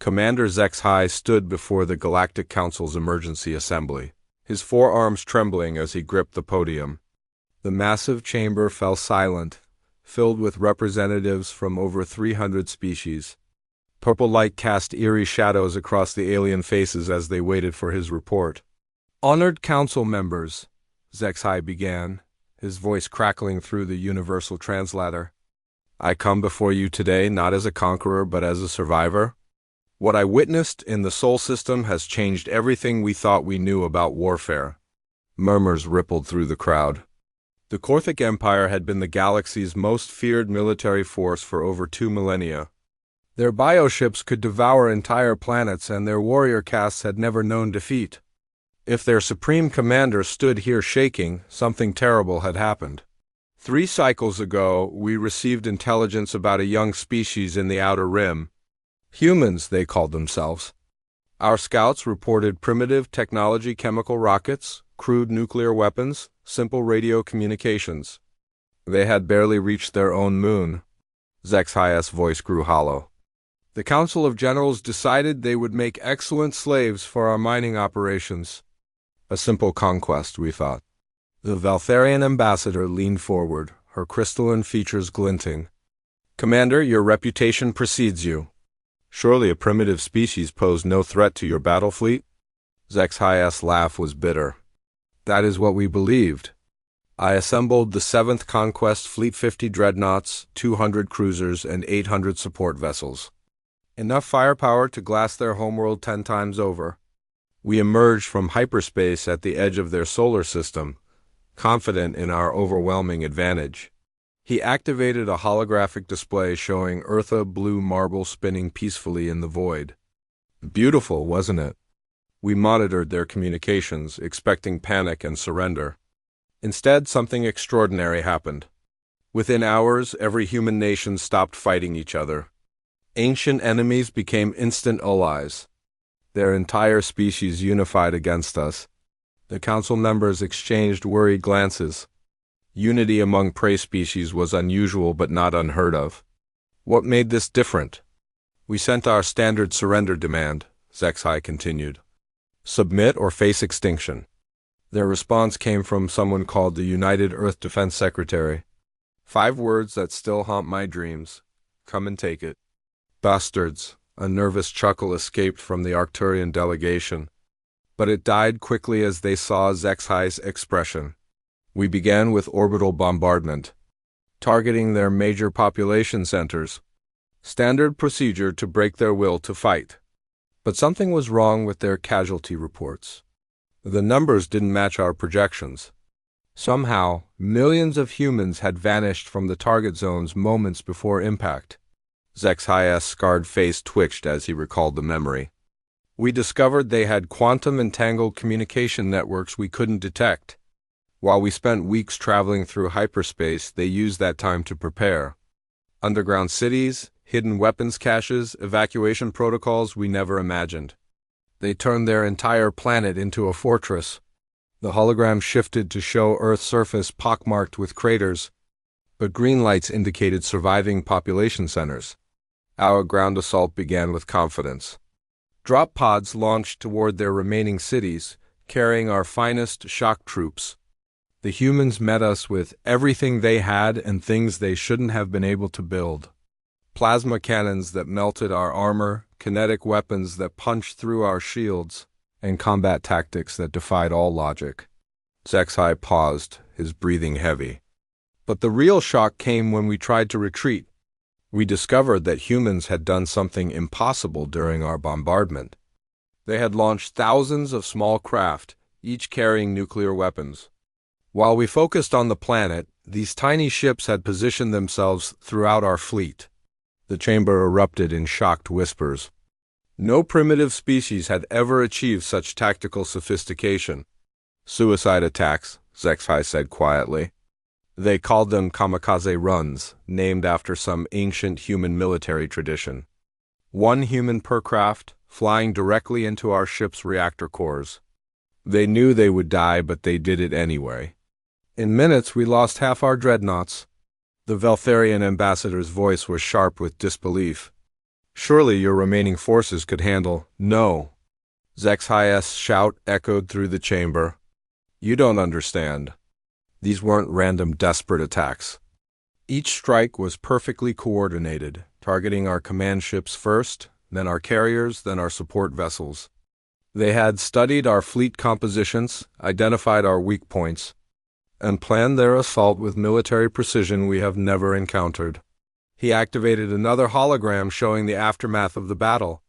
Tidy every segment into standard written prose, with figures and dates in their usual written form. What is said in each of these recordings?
Commander HFY stood before the Galactic Council's emergency assembly, his forearms trembling as he gripped the podium. The massive chamber fell silent, filled with representatives from over 300 species. Purple light cast eerie shadows across the alien faces as they waited for his report. "Honored council members," HFY began, his voice crackling through the universal translator. "I come before you today not as a conqueror but as a survivor. What I witnessed in the Sol system has changed everything we thought we knew about warfare." Murmurs rippled through the crowd. The Korthic Empire had been the galaxy's most feared military force for over 2 millennia. Their bioships could devour entire planets, and their warrior castes had never known defeat. If their supreme commander stood here shaking, something terrible had happened. 3 cycles ago, we received intelligence about a young species in the Outer Rim. Humans, they called themselves. Our scouts reported primitive technology, chemical rockets, crude nuclear weapons, simple radio communications. They had barely reached their own moon. HFY's voice grew hollow. The Council of Generals decided they would make excellent slaves for our mining operations. A simple conquest, we thought. The Valtharian ambassador leaned forward, her crystalline features glinting. "Commander, your reputation precedes you. Surely a primitive species posed no threat to your battle fleet?" HFY's laugh was bitter. "That is what we believed. I assembled the 7th Conquest Fleet, 50 dreadnoughts, 200 cruisers, and 800 support vessels. Enough firepower to glass their homeworld 10 times over. We emerged from hyperspace at the edge of their solar system, confident in our overwhelming advantage." He activated a holographic display showing Eartha blue marble spinning peacefully in the void. Beautiful, wasn't it? We monitored their communications, expecting panic and surrender. Instead, something extraordinary happened. Within hours, every human nation stopped fighting each other. Ancient enemies became instant allies. Their entire species unified against us. The council members exchanged worried glances. Unity among prey species was unusual but not unheard of. What made this different? "We sent our standard surrender demand," HFY continued. "Submit or face extinction." Their response came from someone called the United Earth Defense Secretary. 5 words that still haunt my dreams. Come and take it. "Bastards," a nervous chuckle escaped from the Arcturian delegation. But it died quickly as they saw HFY's expression. "We began with orbital bombardment, targeting their major population centers. Standard procedure to break their will to fight. But something was wrong with their casualty reports. The numbers didn't match our projections. Somehow, millions of humans had vanished from the target zones moments before impact." HFY's scarred face twitched as he recalled the memory. "We discovered they had quantum-entangled communication networks we couldn't detect. While we spent weeks traveling through hyperspace, they used that time to prepare. Underground cities, hidden weapons caches, evacuation protocols we never imagined. They turned their entire planet into a fortress. The hologram shifted to show Earth's surface pockmarked with craters, but green lights indicated surviving population centers. Our ground assault began with confidence. Drop pods launched toward their remaining cities, carrying our finest shock troops. The humans met us with everything they had and things they shouldn't have been able to build. Plasma cannons that melted our armor, kinetic weapons that punched through our shields, and combat tactics that defied all logic." HFY paused, his breathing heavy. "But the real shock came when we tried to retreat. We discovered that humans had done something impossible during our bombardment. They had launched thousands of small craft, each carrying nuclear weapons. While we focused on the planet, these tiny ships had positioned themselves throughout our fleet." The chamber erupted in shocked whispers. No primitive species had ever achieved such tactical sophistication. "Suicide attacks," HFY said quietly. "They called them kamikaze runs, named after some ancient human military tradition. 1 human per craft, flying directly into our ship's reactor cores. They knew they would die, but they did it anyway. In minutes, we lost half our dreadnoughts." The Valtharian ambassador's voice was sharp with disbelief. Surely your remaining forces could handle— No. Zexhias' shout echoed through the chamber. You don't understand. These weren't random desperate attacks. Each strike was perfectly coordinated, targeting our command ships first, then our carriers, then our support vessels. They had studied our fleet compositions, identified our weak points, and planned their assault with military precision we have never encountered. He activated another hologram showing the aftermath of the battle.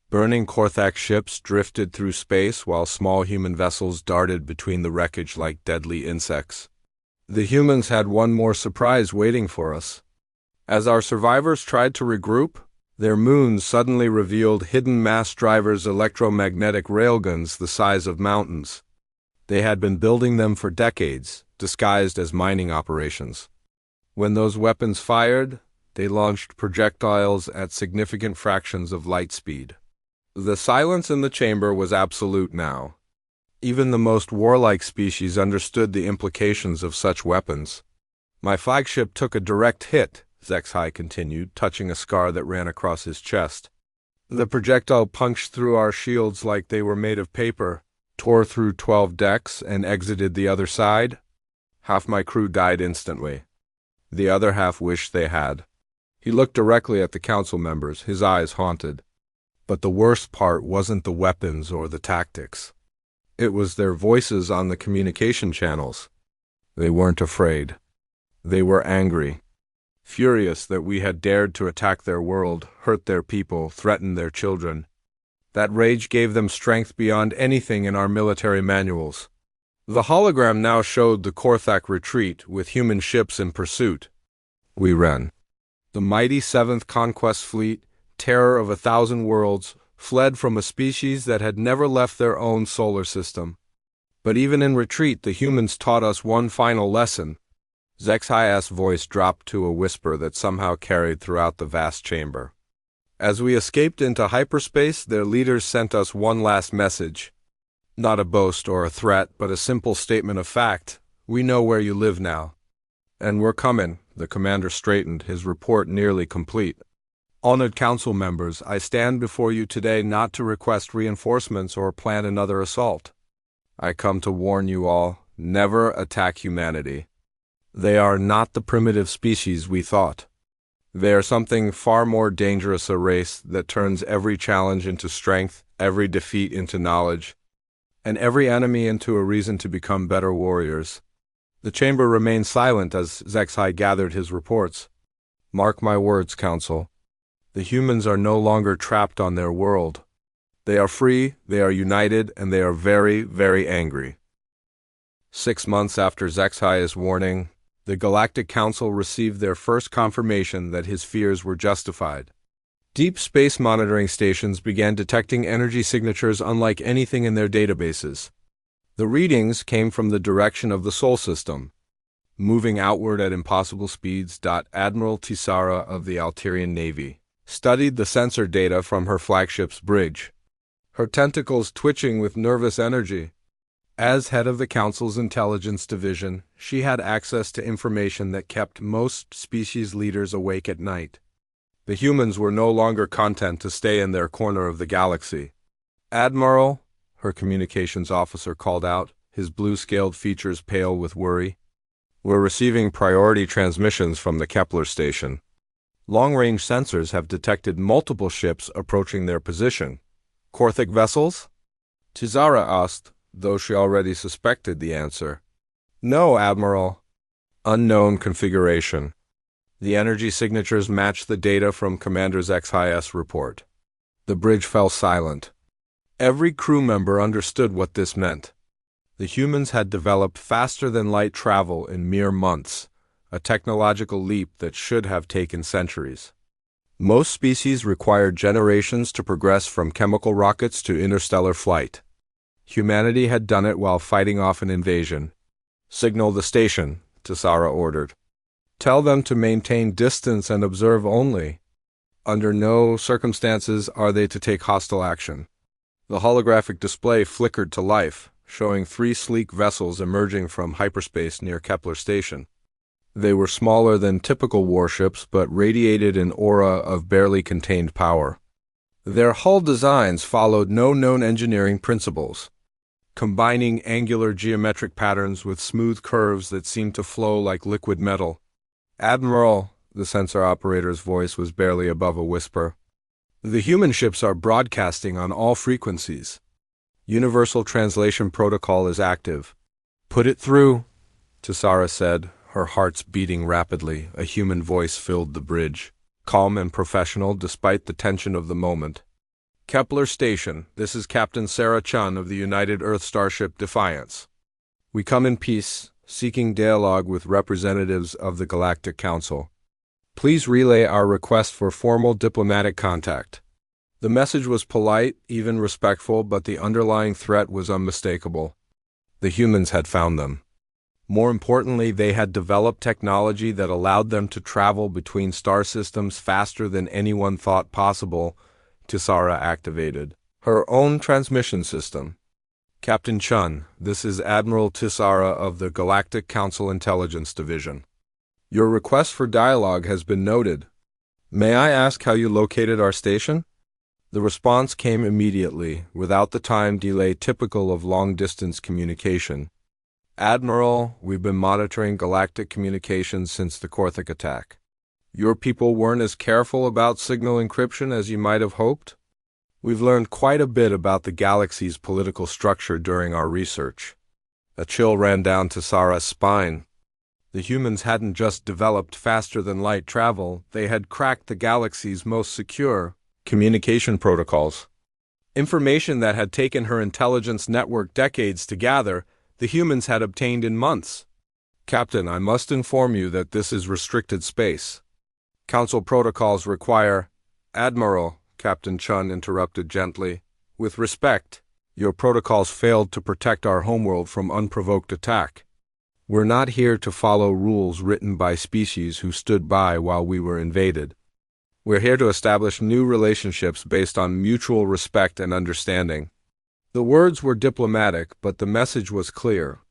Burning Korthak ships drifted through space while small human vessels darted between the wreckage like deadly insects. The humans had one more surprise waiting for us. As our survivors tried to regroup, their moons suddenly revealed hidden mass drivers electromagnetic railguns the size of mountains. They had been building them for decades, disguised as mining operations. When those weapons fired, they launched projectiles at significant fractions of light speed. The silence in the chamber was absolute now. Even the most warlike species understood the implications of such weapons. My flagship took a direct hit, Zexhi continued, touching a scar that ran across his chest. The projectile punched through our shields like they were made of paper, tore through 12 decks, and exited the other side. Half my crew died instantly. The other half wished they had. He looked directly at the council members, his eyes haunted. But the worst part wasn't the weapons or the tactics. It was their voices on the communication channels. They weren't afraid. They were angry. Furious that we had dared to attack their world, hurt their people, threaten their children. That rage gave them strength beyond anything in our military manuals. The hologram now showed the Korthak retreat with human ships in pursuit. We ran. The mighty 7th Conquest Fleet, terror of 1,000 worlds, fled from a species that had never left their own solar system. But even in retreat, the humans taught us one final lesson. Zexhias' voice dropped to a whisper that somehow carried throughout the vast chamber. As we escaped into hyperspace, their leaders sent us one last message. Not a boast or a threat, but a simple statement of fact. We know where you live now. And we're coming. The commander straightened, his report nearly complete. Honored council members, I stand before you today not to request reinforcements or plan another assault. I come to warn you all, never attack humanity. They are not the primitive species we thought. They are something far more dangerous, a race that turns every challenge into strength, every defeat into knowledge, and every enemy into a reason to become better warriors. The chamber remained silent as Zexhi gathered his reports. Mark my words, Council. The humans are no longer trapped on their world. They are free, they are united, and they are very, very angry. 6 months after Zexhi's warning, the Galactic Council received their first confirmation that his fears were justified. Deep space monitoring stations began detecting energy signatures unlike anything in their databases. The readings came from the direction of the Sol system, moving outward at impossible speeds. Admiral Tisara of the Alterian Navy studied the sensor data from her flagship's bridge, her tentacles twitching with nervous energy. As head of the Council's intelligence division, she had access to information that kept most species leaders awake at night. The humans were no longer content to stay in their corner of the galaxy. Admiral, her communications officer called out, his blue-scaled features pale with worry. We're receiving priority transmissions from the Kepler station. Long-range sensors have detected multiple ships approaching their position. Korthak vessels? Tizara asked, though she already suspected the answer. No, Admiral. Unknown configuration. The energy signatures matched the data from Commander Zexhi's report. The bridge fell silent. Every crew member understood what this meant. The humans had developed faster-than-light travel in mere months, a technological leap that should have taken centuries. Most species required generations to progress from chemical rockets to interstellar flight. Humanity had done it while fighting off an invasion. Signal the station, Tisara ordered. Tell them to maintain distance and observe only. Under no circumstances are they to take hostile action. The holographic display flickered to life, showing 3 sleek vessels emerging from hyperspace near Kepler Station. They were smaller than typical warships but radiated an aura of barely contained power. Their hull designs followed no known engineering principles, combining angular geometric patterns with smooth curves that seemed to flow like liquid metal. "Admiral," the sensor operator's voice was barely above a whisper, "the human ships are broadcasting on all frequencies. Universal Translation Protocol is active." "Put it through," Tisara said, her heart's beating rapidly. A human voice filled the bridge, calm and professional despite the tension of the moment. "Kepler Station, this is Captain Sarah Chun of the United Earth Starship Defiance. We come in peace, seeking dialogue with representatives of the Galactic Council. Please relay our request for formal diplomatic contact." The message was polite, even respectful, but the underlying threat was unmistakable. The humans had found them. More importantly, they had developed technology that allowed them to travel between star systems faster than anyone thought possible. Tisara activated her own transmission system. "Captain Chun, this is Admiral Tisara of the Galactic Council Intelligence Division. Your request for dialogue has been noted. May I ask how you located our station?" The response came immediately, without the time delay typical of long-distance communication. "Admiral, we've been monitoring galactic communications since the Korthik attack. Your people weren't as careful about signal encryption as you might have hoped. We've learned quite a bit about the galaxy's political structure during our research." A chill ran down Tisara's spine. The humans hadn't just developed faster-than-light travel, they had cracked the galaxy's most secure communication protocols. Information that had taken her intelligence network decades to gather, the humans had obtained in months. "Captain, I must inform you that this is restricted space. Council protocols require—" "Admiral," Captain Chun interrupted gently, "with respect, your protocols failed to protect our homeworld from unprovoked attack. We're not here to follow rules written by species who stood by while we were invaded. We're here to establish new relationships based on mutual respect and understanding." The words were diplomatic, but the message was clear.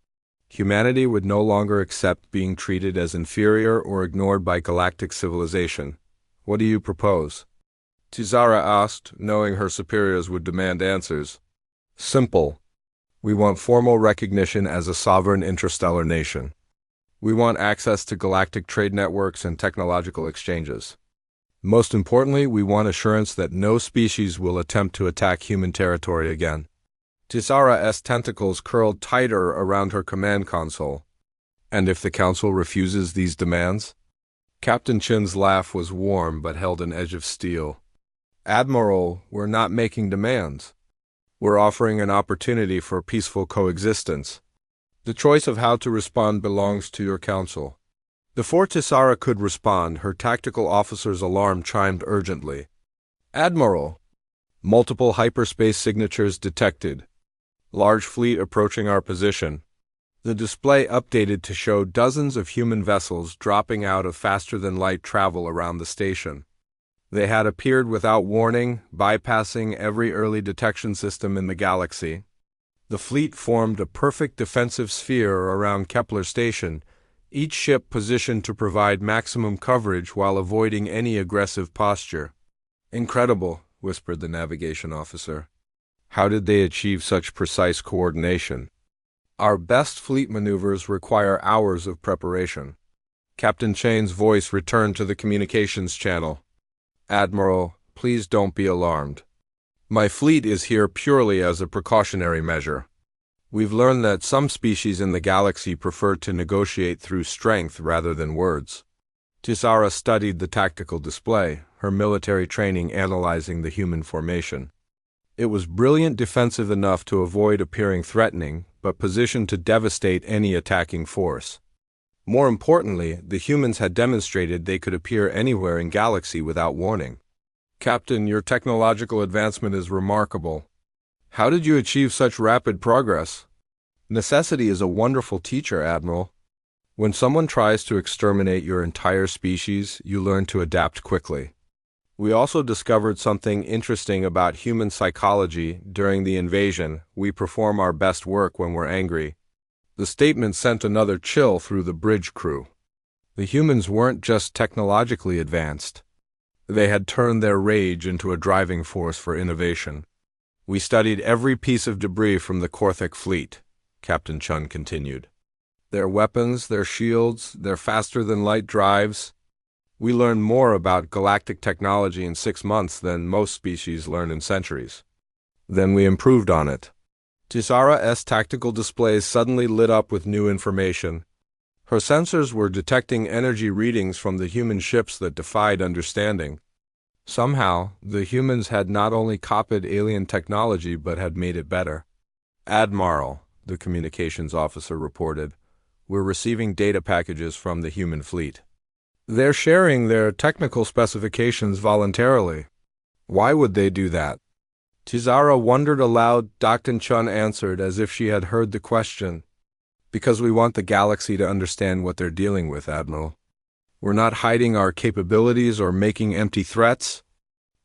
Humanity would no longer accept being treated as inferior or ignored by galactic civilization. "What do you propose?" Tisara asked, knowing her superiors would demand answers. "Simple. We want formal recognition as a sovereign interstellar nation. We want access to galactic trade networks and technological exchanges. Most importantly, we want assurance that no species will attempt to attack human territory again." Tisara's tentacles curled tighter around her command console. "And if the Council refuses these demands?" Captain Chin's laugh was warm but held an edge of steel. "Admiral, we're not making demands. We're offering an opportunity for peaceful coexistence. The choice of how to respond belongs to your Council." Before Tisara could respond, her tactical officer's alarm chimed urgently. "Admiral! Multiple hyperspace signatures detected. Large fleet approaching our position." The display updated to show dozens of human vessels dropping out of faster-than-light travel around the station. They had appeared without warning, bypassing every early detection system in the galaxy. The fleet formed a perfect defensive sphere around Kepler Station, each ship positioned to provide maximum coverage while avoiding any aggressive posture. "Incredible," whispered the navigation officer. "How did they achieve such precise coordination?" "Our best fleet maneuvers require hours of preparation." Captain Chain's voice returned to the communications channel. "Admiral, please don't be alarmed. My fleet is here purely as a precautionary measure. We've learned that some species in the galaxy prefer to negotiate through strength rather than words." Tisara studied the tactical display, her military training analyzing the human formation. It was brilliant defensive enough to avoid appearing threatening, but positioned to devastate any attacking force. More importantly, the humans had demonstrated they could appear anywhere in galaxy without warning. "Captain, your technological advancement is remarkable. How did you achieve such rapid progress?" "Necessity is a wonderful teacher, Admiral. When someone tries to exterminate your entire species, you learn to adapt quickly. We also discovered something interesting about human psychology during the invasion. We perform our best work when we're angry." The statement sent another chill through the bridge crew. The humans weren't just technologically advanced. They had turned their rage into a driving force for innovation. We studied every piece of debris from the Korthik fleet, Captain Chun continued. Their weapons, their shields, their faster-than-light drives. We learned more about galactic technology in 6 months than most species learn in centuries. Then we improved on it. Tisara's tactical displays suddenly lit up with new information. Her sensors were detecting energy readings from the human ships that defied understanding. Somehow, the humans had not only copied alien technology but had made it better. "Admiral," the communications officer reported, "we're receiving data packages from the human fleet. They're sharing their technical specifications voluntarily. Why would they do that?" Tisara wondered aloud. Dr. Chun answered as if she had heard the question. "Because we want the galaxy to understand what they're dealing with, Admiral. We're not hiding our capabilities or making empty threats.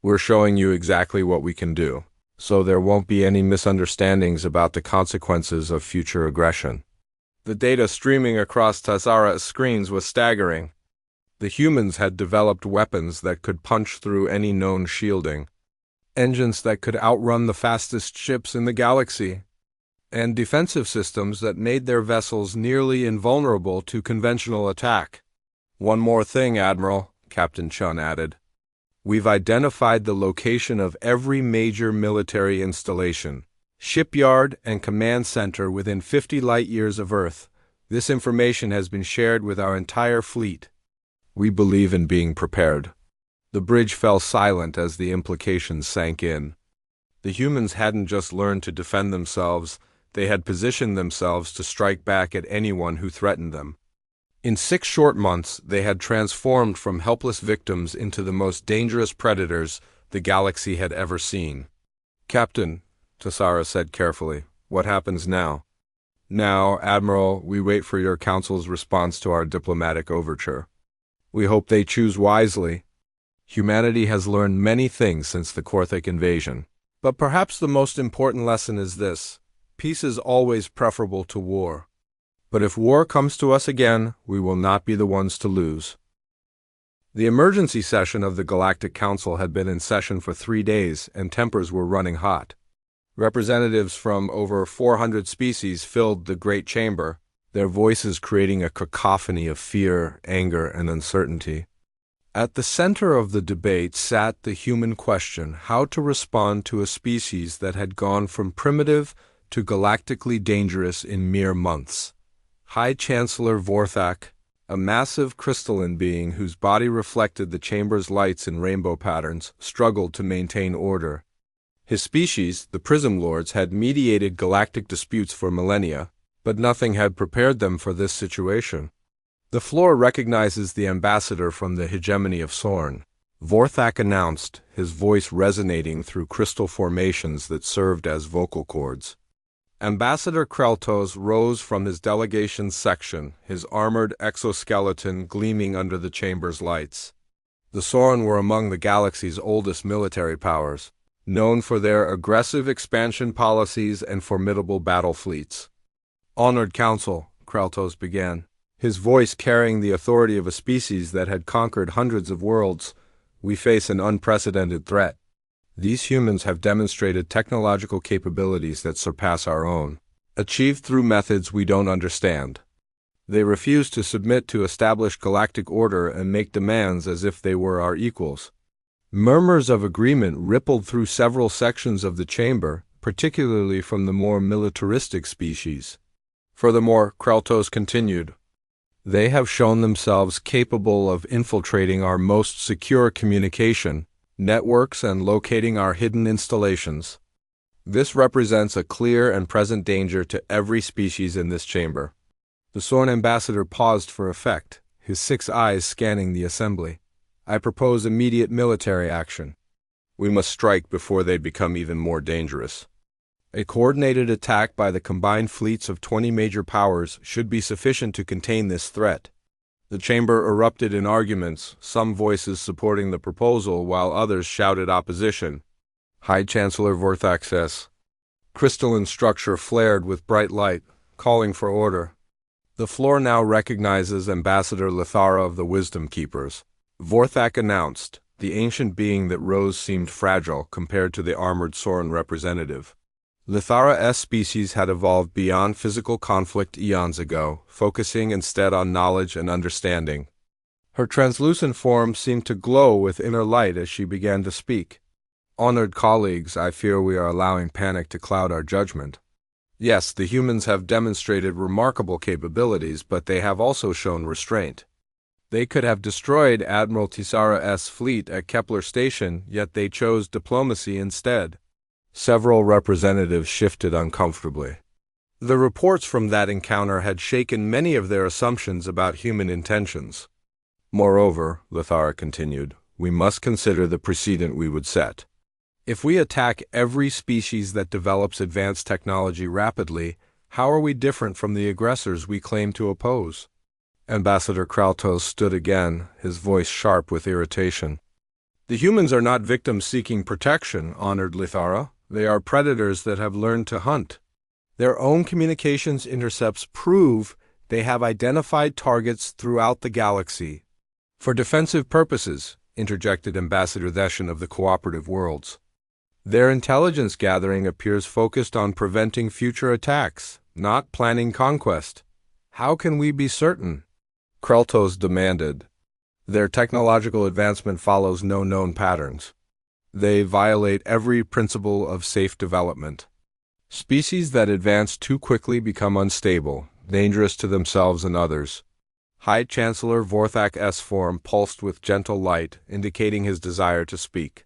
We're showing you exactly what we can do, so there won't be any misunderstandings about the consequences of future aggression." The data streaming across Tisara's screens was staggering. The humans had developed weapons that could punch through any known shielding, engines that could outrun the fastest ships in the galaxy, and defensive systems that made their vessels nearly invulnerable to conventional attack. "One more thing, Admiral," Captain Chun added. "We've identified the location of every major military installation, shipyard, and command center within 50 light-years of Earth. This information has been shared with our entire fleet. We believe in being prepared." The bridge fell silent as the implications sank in. The humans hadn't just learned to defend themselves, they had positioned themselves to strike back at anyone who threatened them. In 6 short months, they had transformed from helpless victims into the most dangerous predators the galaxy had ever seen. "Captain," Tisara said carefully, "what happens now?" "Now, Admiral, we wait for your council's response to our diplomatic overture. We hope they choose wisely. Humanity has learned many things since the Korthik invasion. But perhaps the most important lesson is this: peace is always preferable to war. But if war comes to us again, we will not be the ones to lose." The emergency session of the Galactic Council had been in session for 3 days, and tempers were running hot. Representatives from over 400 species filled the Great Chamber, their voices creating a cacophony of fear, anger, and uncertainty. At the center of the debate sat the human question: how to respond to a species that had gone from primitive to galactically dangerous in mere months. High Chancellor Vorthak, a massive crystalline being whose body reflected the chamber's lights in rainbow patterns, struggled to maintain order. His species, the Prism Lords, had mediated galactic disputes for millennia, but nothing had prepared them for this situation. "The floor recognizes the ambassador from the hegemony of Sorn," Vorthak announced, his voice resonating through crystal formations that served as vocal cords. Ambassador Kreltos rose from his delegation's section, his armored exoskeleton gleaming under the chamber's lights. The Sorn were among the galaxy's oldest military powers, known for their aggressive expansion policies and formidable battle fleets. "Honored Council," Kreltos began, his voice carrying the authority of a species that had conquered hundreds of worlds, "we face an unprecedented threat. These humans have demonstrated technological capabilities that surpass our own, achieved through methods we don't understand. They refuse to submit to established galactic order and make demands as if they were our equals." Murmurs of agreement rippled through several sections of the chamber, particularly from the more militaristic species. Furthermore, Kreltos continued, "They have shown themselves capable of infiltrating our most secure communication networks and locating our hidden installations. This represents a clear and present danger to every species in this chamber." The Sorn ambassador paused for effect, his 6 eyes scanning the assembly. "I propose immediate military action. We must strike before they become even more dangerous. A coordinated attack by the combined fleets of 20 major powers should be sufficient to contain this threat." The chamber erupted in arguments, some voices supporting the proposal while others shouted opposition. High Chancellor Vorthak's crystalline structure flared with bright light, calling for order. The floor now recognizes Ambassador Lithara of the Wisdom Keepers. Vorthak announced. The ancient being that rose seemed fragile compared to the armored Soren representative. Lithara's species had evolved beyond physical conflict eons ago, focusing instead on knowledge and understanding. Her translucent form seemed to glow with inner light as she began to speak. Honored colleagues, I fear we are allowing panic to cloud our judgment. Yes, the humans have demonstrated remarkable capabilities, but they have also shown restraint. They could have destroyed Admiral Tisara's fleet at Kepler Station, yet they chose diplomacy instead. Several representatives shifted uncomfortably. The reports from that encounter had shaken many of their assumptions about human intentions. Moreover, Lithara continued, we must consider the precedent we would set. If we attack every species that develops advanced technology rapidly, how are we different from the aggressors we claim to oppose? Ambassador Kraltos stood again, his voice sharp with irritation. The humans are not victims seeking protection, honored Lithara. They are predators that have learned to hunt. Their own communications intercepts prove they have identified targets throughout the galaxy. For defensive purposes, interjected Ambassador Theshan of the Cooperative Worlds. Their intelligence gathering appears focused on preventing future attacks, not planning conquest. How can we be certain? Kraltos demanded. Their technological advancement follows no known patterns. They violate every principle of safe development. Species that advance too quickly become unstable, dangerous to themselves and others. High Chancellor Vorthak's form pulsed with gentle light, indicating his desire to speak.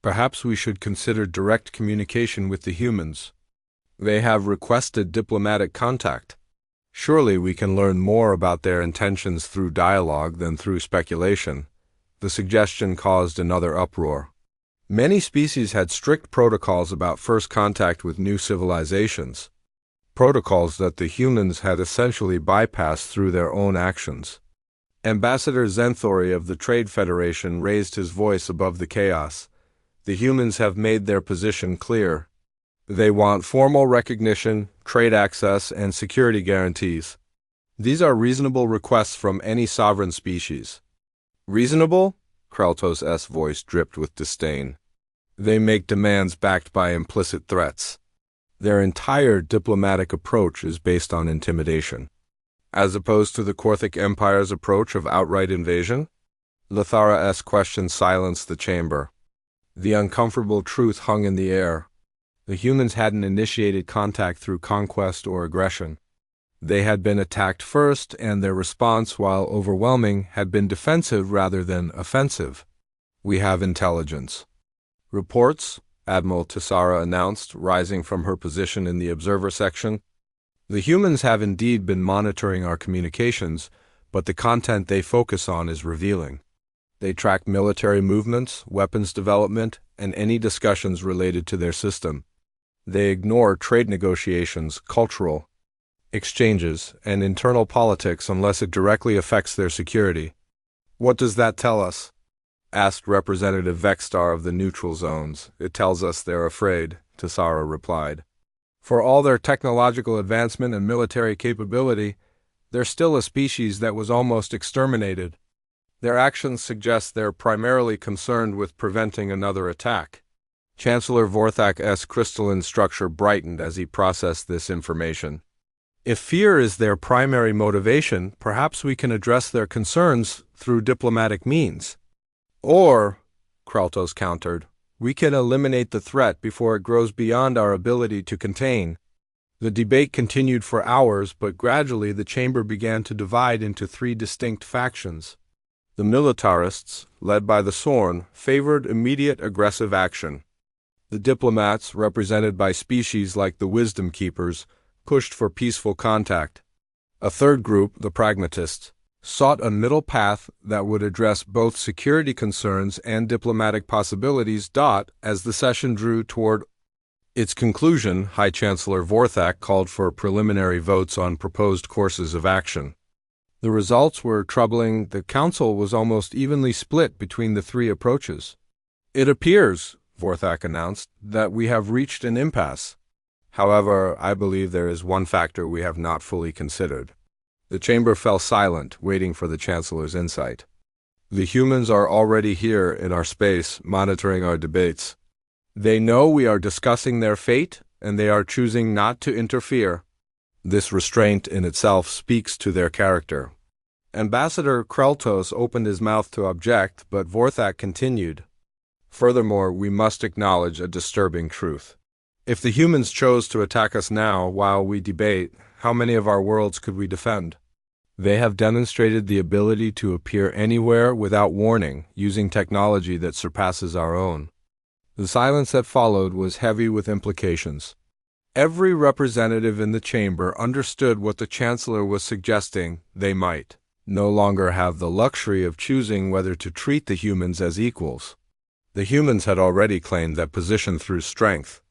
Perhaps we should consider direct communication with the humans. They have requested diplomatic contact. Surely we can learn more about their intentions through dialogue than through speculation. The suggestion caused another uproar. Many species had strict protocols about first contact with new civilizations. Protocols that the humans had essentially bypassed through their own actions. Ambassador Zenthori of the Trade Federation raised his voice above the chaos. The humans have made their position clear. They want formal recognition, trade access, and security guarantees. These are reasonable requests from any sovereign species. Reasonable? Kraltos' voice dripped with disdain. They make demands backed by implicit threats. Their entire diplomatic approach is based on intimidation. As opposed to the Korthic Empire's approach of outright invasion? Lithara's question silenced the chamber. The uncomfortable truth hung in the air. The humans hadn't initiated contact through conquest or aggression. They had been attacked first, and their response, while overwhelming, had been defensive rather than offensive. We have intelligence. Reports, Admiral Tisara announced, rising from her position in the observer section. The humans have indeed been monitoring our communications, but the content they focus on is revealing. They track military movements, weapons development, and any discussions related to their system. They ignore trade negotiations, cultural exchanges, and internal politics unless it directly affects their security. What does that tell us? Asked Representative Vexstar of the neutral zones. It tells us they're afraid, Tisara replied. For all their technological advancement and military capability, they're still a species that was almost exterminated. Their actions suggest they're primarily concerned with preventing another attack. Chancellor Vorthak's crystalline structure brightened as he processed this information. If fear is their primary motivation, perhaps we can address their concerns through diplomatic means. Or, Kraltos countered, we can eliminate the threat before it grows beyond our ability to contain. The debate continued for hours, but gradually the chamber began to divide into three distinct factions. The militarists, led by the Sorn, favored immediate aggressive action. The diplomats, represented by species like the Wisdom Keepers, pushed for peaceful contact. A third group, the pragmatists, sought a middle path that would address both security concerns and diplomatic possibilities. As the session drew toward its conclusion, High Chancellor Vorthak called for preliminary votes on proposed courses of action. The results were troubling. The council was almost evenly split between the three approaches. It appears, Vorthak announced, that we have reached an impasse. However, I believe there is one factor we have not fully considered. The chamber fell silent, waiting for the Chancellor's insight. The humans are already here in our space, monitoring our debates. They know we are discussing their fate, and they are choosing not to interfere. This restraint in itself speaks to their character. Ambassador Kreltos opened his mouth to object, but Vorthak continued. Furthermore, we must acknowledge a disturbing truth. If the humans chose to attack us now while we debate, how many of our worlds could we defend? They have demonstrated the ability to appear anywhere without warning, using technology that surpasses our own. The silence that followed was heavy with implications. Every representative in the chamber understood what the Chancellor was suggesting they might no longer have the luxury of choosing whether to treat the humans as equals. The humans had already claimed that position through strength.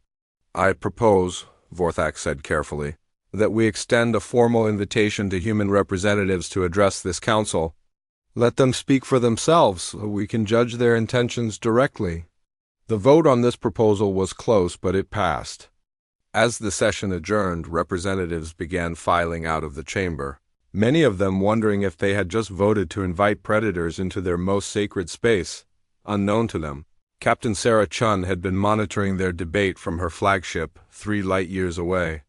I propose, Vorthak said carefully, that we extend a formal invitation to human representatives to address this council. Let them speak for themselves so we can judge their intentions directly. The vote on this proposal was close, but it passed. As the session adjourned, representatives began filing out of the chamber, many of them wondering if they had just voted to invite predators into their most sacred space. Unknown to them, Captain Sarah Chun had been monitoring their debate from her flagship, 3 light-years away.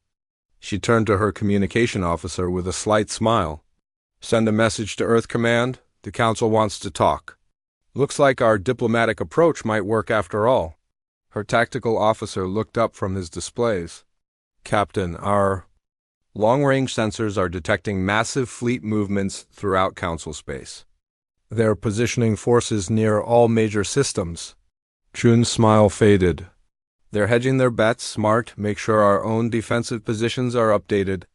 She turned to her communication officer with a slight smile. Send a message to Earth Command. The Council wants to talk. Looks like our diplomatic approach might work after all. Her tactical officer looked up from his displays. Captain, our long-range sensors are detecting massive fleet movements throughout Council space. They're positioning forces near all major systems. Chun's smile faded. They're hedging their bets smart, make sure our own defensive positions are updated.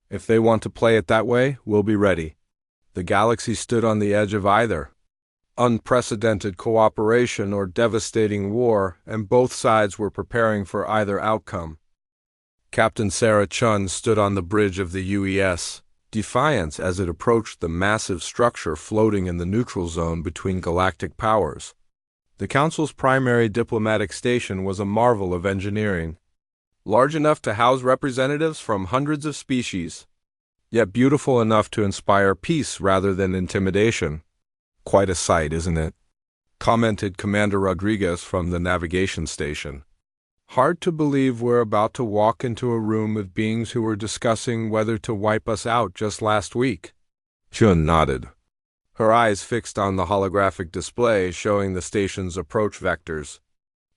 If they want to play it that way, we'll be ready. The galaxy stood on the edge of either unprecedented cooperation or devastating war, and both sides were preparing for either outcome. Captain Sarah Chun stood on the bridge of the UES, defiance as it approached the massive structure floating in the neutral zone between galactic powers. The Council's primary diplomatic station was a marvel of engineering, large enough to house representatives from hundreds of species, yet beautiful enough to inspire peace rather than intimidation. Quite a sight, isn't it? Commented Commander Rodriguez from the navigation station. Hard to believe we're about to walk into a room with beings who were discussing whether to wipe us out just last week. Chun nodded, her eyes fixed on the holographic display showing the station's approach vectors.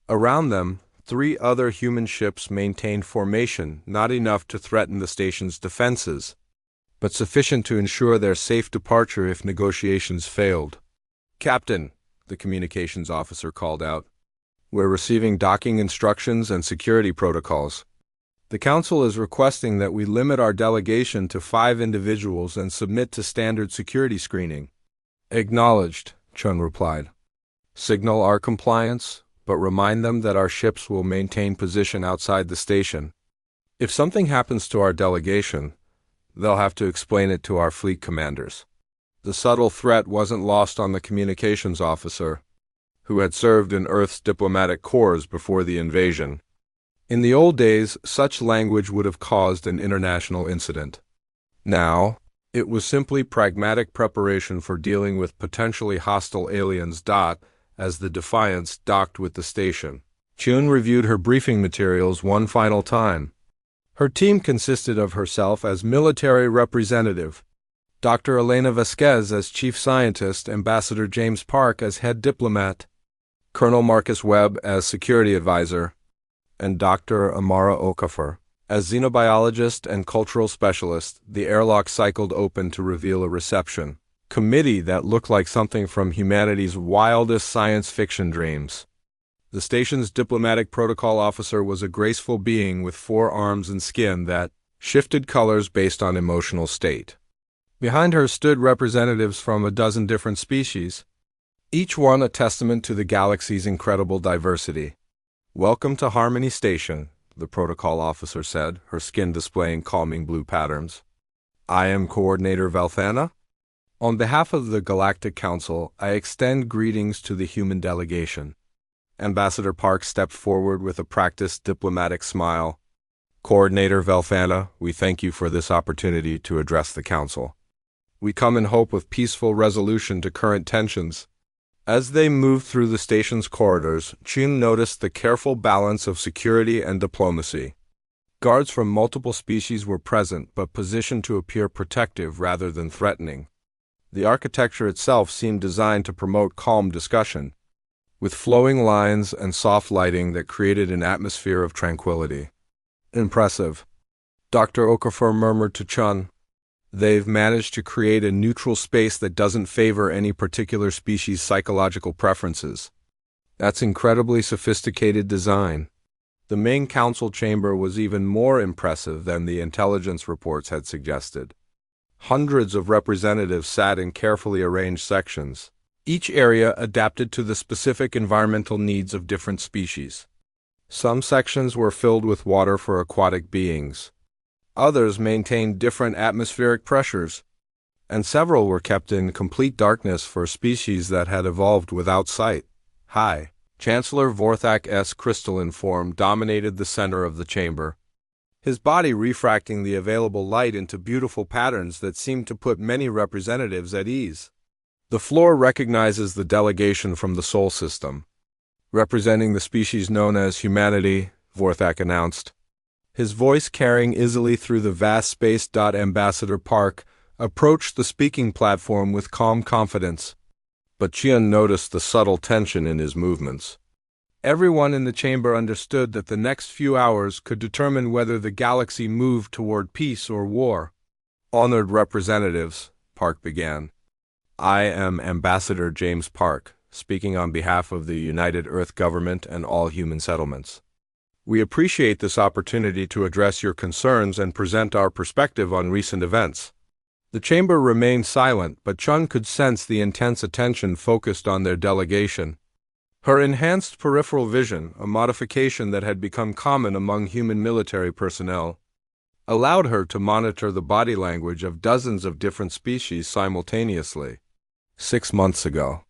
Around them, 3 other human ships maintained formation, not enough to threaten the station's defenses, but sufficient to ensure their safe departure if negotiations failed. Captain, the communications officer called out, we're receiving docking instructions and security protocols. The Council is requesting that we limit our delegation to 5 individuals and submit to standard security screening. Acknowledged, Chun replied. Signal our compliance, but remind them that our ships will maintain position outside the station. If something happens to our delegation, they'll have to explain it to our fleet commanders. The subtle threat wasn't lost on the communications officer, who had served in Earth's diplomatic corps before the invasion. In the old days, such language would have caused an international incident. Now, it was simply pragmatic preparation for dealing with potentially hostile aliens. As the Defiance docked with the station, Chun reviewed her briefing materials one final time. Her team consisted of herself as military representative, Dr. Elena Vasquez as chief scientist, Ambassador James Park as head diplomat, Colonel Marcus Webb as security advisor, and Dr. Amara Okafor as xenobiologist and cultural specialist. The airlock cycled open to reveal a reception committee that looked like something from humanity's wildest science fiction dreams. The station's diplomatic protocol officer was a graceful being with 4 arms and skin that shifted colors based on emotional state. Behind her stood representatives from a dozen different species, each one a testament to the galaxy's incredible diversity. Welcome to Harmony Station, the protocol officer said, her skin displaying calming blue patterns. I am Coordinator Valthana. On behalf of the Galactic Council, I extend greetings to the human delegation. Ambassador Park stepped forward with a practiced diplomatic smile. Coordinator Valthana, we thank you for this opportunity to address the Council. We come in hope of peaceful resolution to current tensions. As they moved through the station's corridors, Chun noticed the careful balance of security and diplomacy. Guards from multiple species were present, but positioned to appear protective rather than threatening. The architecture itself seemed designed to promote calm discussion, with flowing lines and soft lighting that created an atmosphere of tranquility. Impressive, Dr. Okafor murmured to Chun. They've managed to create a neutral space that doesn't favor any particular species' psychological preferences. That's incredibly sophisticated design. The main council chamber was even more impressive than the intelligence reports had suggested. Hundreds of representatives sat in carefully arranged sections, each area adapted to the specific environmental needs of different species. Some sections were filled with water for aquatic beings. Others maintained different atmospheric pressures, and several were kept in complete darkness for species that had evolved without sight. High, Chancellor Vorthak's crystalline form dominated the center of the chamber, his body refracting the available light into beautiful patterns that seemed to put many representatives at ease. The floor recognizes the delegation from the Sol system, representing the species known as humanity, Vorthak announced. His voice carrying easily through the vast space. Ambassador Park approached the speaking platform with calm confidence, but Chien noticed the subtle tension in his movements. Everyone in the chamber understood that the next few hours could determine whether the galaxy moved toward peace or war. Honored representatives, Park began. I am Ambassador James Park, speaking on behalf of the United Earth Government and all human settlements. We appreciate this opportunity to address your concerns and present our perspective on recent events. The chamber remained silent, but Chun could sense the intense attention focused on their delegation. Her enhanced peripheral vision, a modification that had become common among human military personnel, allowed her to monitor the body language of dozens of different species simultaneously. 6 months ago,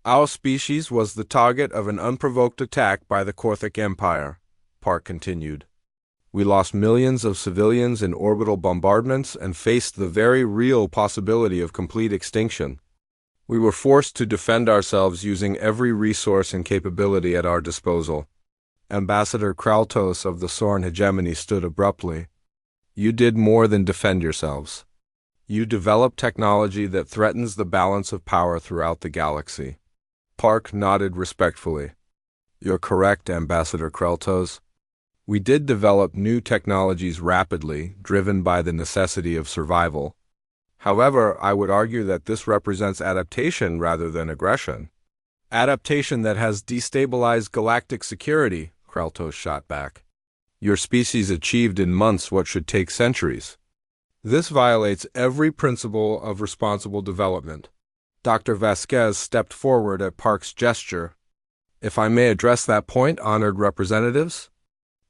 our species was the target of an unprovoked attack by the Korthic Empire, Park continued. We lost millions of civilians in orbital bombardments and faced the very real possibility of complete extinction. We were forced to defend ourselves using every resource and capability at our disposal. Ambassador Kraltos of the Sorn hegemony stood abruptly. You did more than defend yourselves. You developed technology that threatens the balance of power throughout the galaxy. Park nodded respectfully. You're correct, Ambassador Kraltos. We did develop new technologies rapidly, driven by the necessity of survival. However, I would argue that this represents adaptation rather than aggression. Adaptation that has destabilized galactic security, Kraltos shot back. Your species achieved in months what should take centuries. This violates every principle of responsible development. Dr. Vasquez stepped forward at Park's gesture. If I may address that point, honored representatives?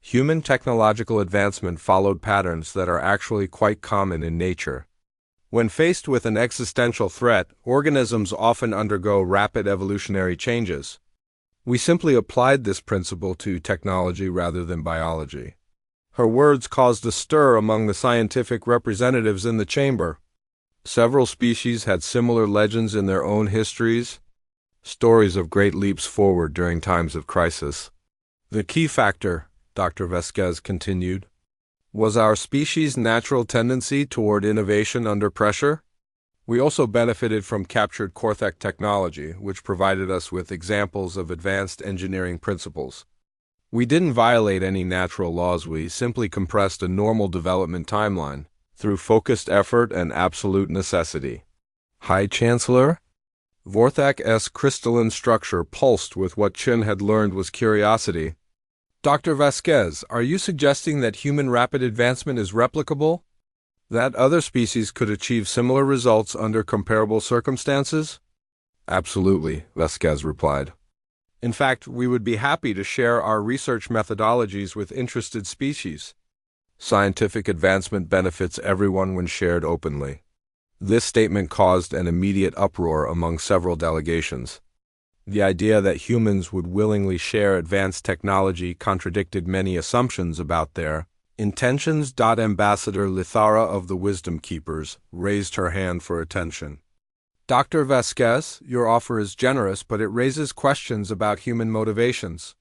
Human technological advancement followed patterns that are actually quite common in nature. When faced with an existential threat, organisms often undergo rapid evolutionary changes. We simply applied this principle to technology rather than biology. Her words caused a stir among the scientific representatives in the chamber. Several species had similar legends in their own histories, stories of great leaps forward during times of crisis. The key factor, Dr. Vasquez continued, was our species' natural tendency toward innovation under pressure. We also benefited from captured Korthak technology, which provided us with examples of advanced engineering principles. We didn't violate any natural laws, we simply compressed a normal development timeline through focused effort and absolute necessity. High Chancellor? Vorthak's crystalline structure pulsed with what Chin had learned was curiosity. Dr. Vasquez, are you suggesting that human rapid advancement is replicable? That other species could achieve similar results under comparable circumstances? Absolutely, Vasquez replied. In fact, we would be happy to share our research methodologies with interested species. Scientific advancement benefits everyone when shared openly. This statement caused an immediate uproar among several delegations. The idea that humans would willingly share advanced technology contradicted many assumptions about their Intentions. Ambassador Lithara of the Wisdom Keepers raised her hand for attention. Dr. Vasquez, your offer is generous, but it raises questions about human motivations.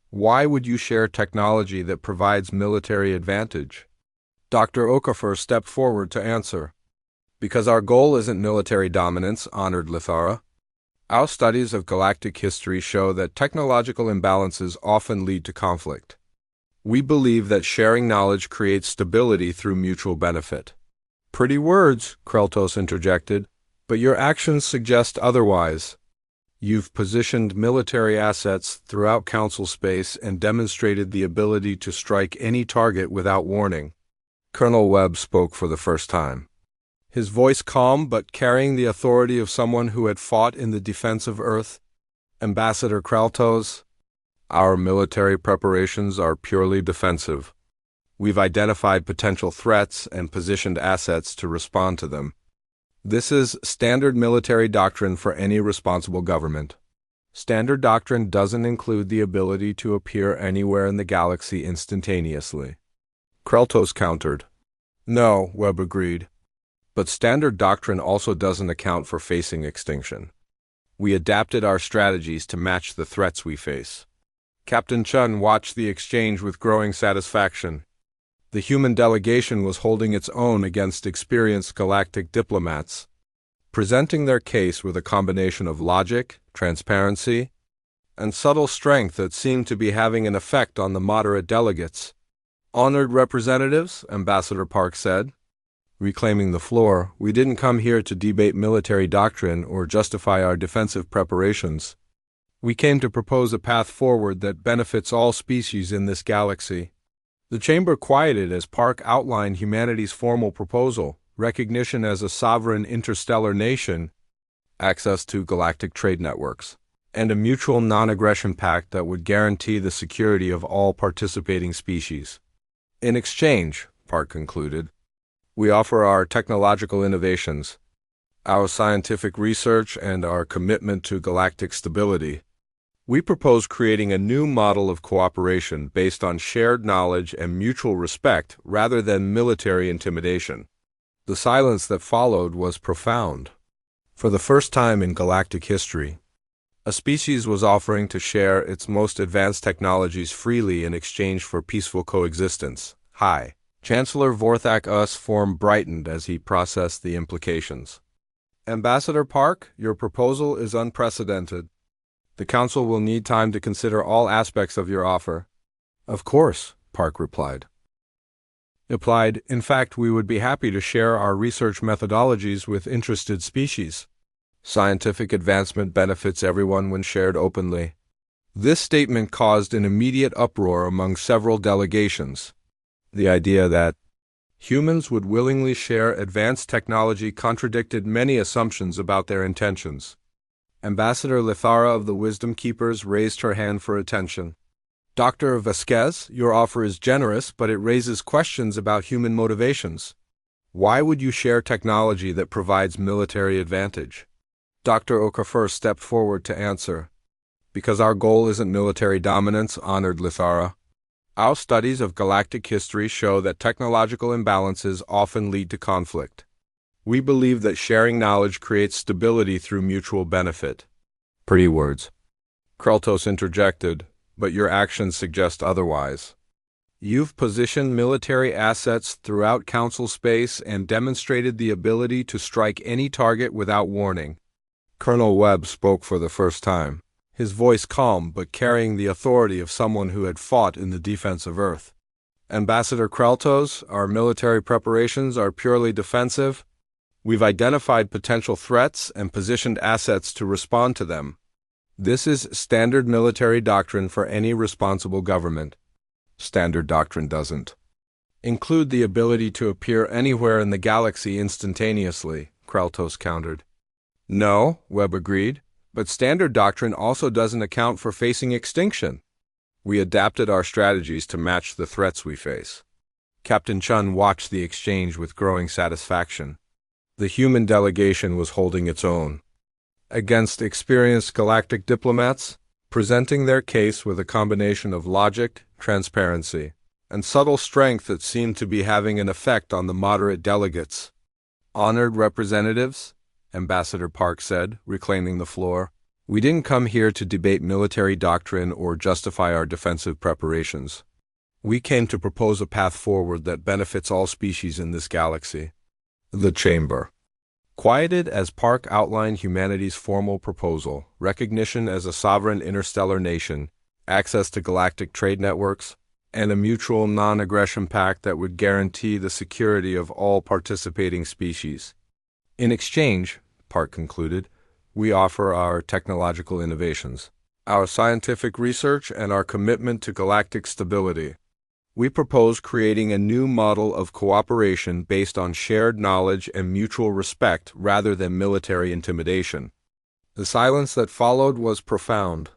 Why would you share technology that provides military advantage? Dr. Okafor stepped forward to answer. Because our goal isn't military dominance, honored Lithara. Our studies of galactic history show that technological imbalances often lead to conflict. We believe that sharing knowledge creates stability through mutual benefit. Pretty words, Kreltos interjected, but your actions suggest otherwise. You've positioned military assets throughout Council space and demonstrated the ability to strike any target without warning. Colonel Webb spoke for the first time. His voice calm but carrying the authority of someone who had fought in the defense of Earth. Ambassador Kreltos, our military preparations are purely defensive. We've identified potential threats and positioned assets to respond to them. This is standard military doctrine for any responsible government. Standard doctrine doesn't include the ability to appear anywhere in the galaxy instantaneously. Kreltos countered. No, Webb agreed. But standard doctrine also doesn't account for facing extinction. We adapted our strategies to match the threats we face. Captain Chun watched the exchange with growing satisfaction. The human delegation was holding its own against experienced galactic diplomats, presenting their case with a combination of logic, transparency, and subtle strength that seemed to be having an effect on the moderate delegates. Honored representatives, Ambassador Park said. Reclaiming the floor, we didn't come here to debate military doctrine or justify our defensive preparations. We came to propose a path forward that benefits all species in this galaxy. The chamber quieted as Park outlined humanity's formal proposal, recognition as a sovereign interstellar nation, access to galactic trade networks, and a mutual non-aggression pact that would guarantee the security of all participating species. In exchange, Park concluded, we offer our technological innovations, our scientific research, and our commitment to galactic stability. We propose creating a new model of cooperation based on shared knowledge and mutual respect rather than military intimidation. The silence that followed was profound. For the first time in galactic history, a species was offering to share its most advanced technologies freely in exchange for peaceful coexistence. Hi. Chancellor Vorthak Us form brightened as he processed the implications. Ambassador Park, your proposal is unprecedented. The Council will need time to consider all aspects of your offer. Of course, Park replied. In fact, we would be happy to share our research methodologies with interested species. Scientific advancement benefits everyone when shared openly. This statement caused an immediate uproar among several delegations. The idea that humans would willingly share advanced technology contradicted many assumptions about their intentions. Ambassador Lithara of the Wisdom Keepers raised her hand for attention. Dr. Vasquez, your offer is generous, but it raises questions about human motivations. Why would you share technology that provides military advantage? Dr. Okafor stepped forward to answer. Because our goal isn't military dominance, honored Lithara. Our studies of galactic history show that technological imbalances often lead to conflict. We believe that sharing knowledge creates stability through mutual benefit. Pretty words. Kreltos interjected, but your actions suggest otherwise. You've positioned military assets throughout Council space and demonstrated the ability to strike any target without warning. Colonel Webb spoke for the first time. His voice calm but carrying the authority of someone who had fought in the defense of Earth. Ambassador Kreltos, our military preparations are purely defensive. We've identified potential threats and positioned assets to respond to them. This is standard military doctrine for any responsible government. Standard doctrine doesn't include the ability to appear anywhere in the galaxy instantaneously, Kreltos countered. No, Webb agreed. But standard doctrine also doesn't account for facing extinction. We adapted our strategies to match the threats we face. Captain Chun watched the exchange with growing satisfaction. The human delegation was holding its own against experienced galactic diplomats, presenting their case with a combination of logic, transparency, and subtle strength that seemed to be having an effect on the moderate delegates. "Honored representatives," Ambassador Park said, reclaiming the floor, "we didn't come here to debate military doctrine or justify our defensive preparations. We came to propose a path forward that benefits all species in this galaxy." The chamber quieted as Park outlined humanity's formal proposal: recognition as a sovereign interstellar nation, access to galactic trade networks, and a mutual non-aggression pact that would guarantee the security of all participating species. "In exchange," Park concluded, "we offer our technological innovations, our scientific research, and our commitment to galactic stability. We propose creating a new model of cooperation based on shared knowledge and mutual respect rather than military intimidation." The silence that followed was profound.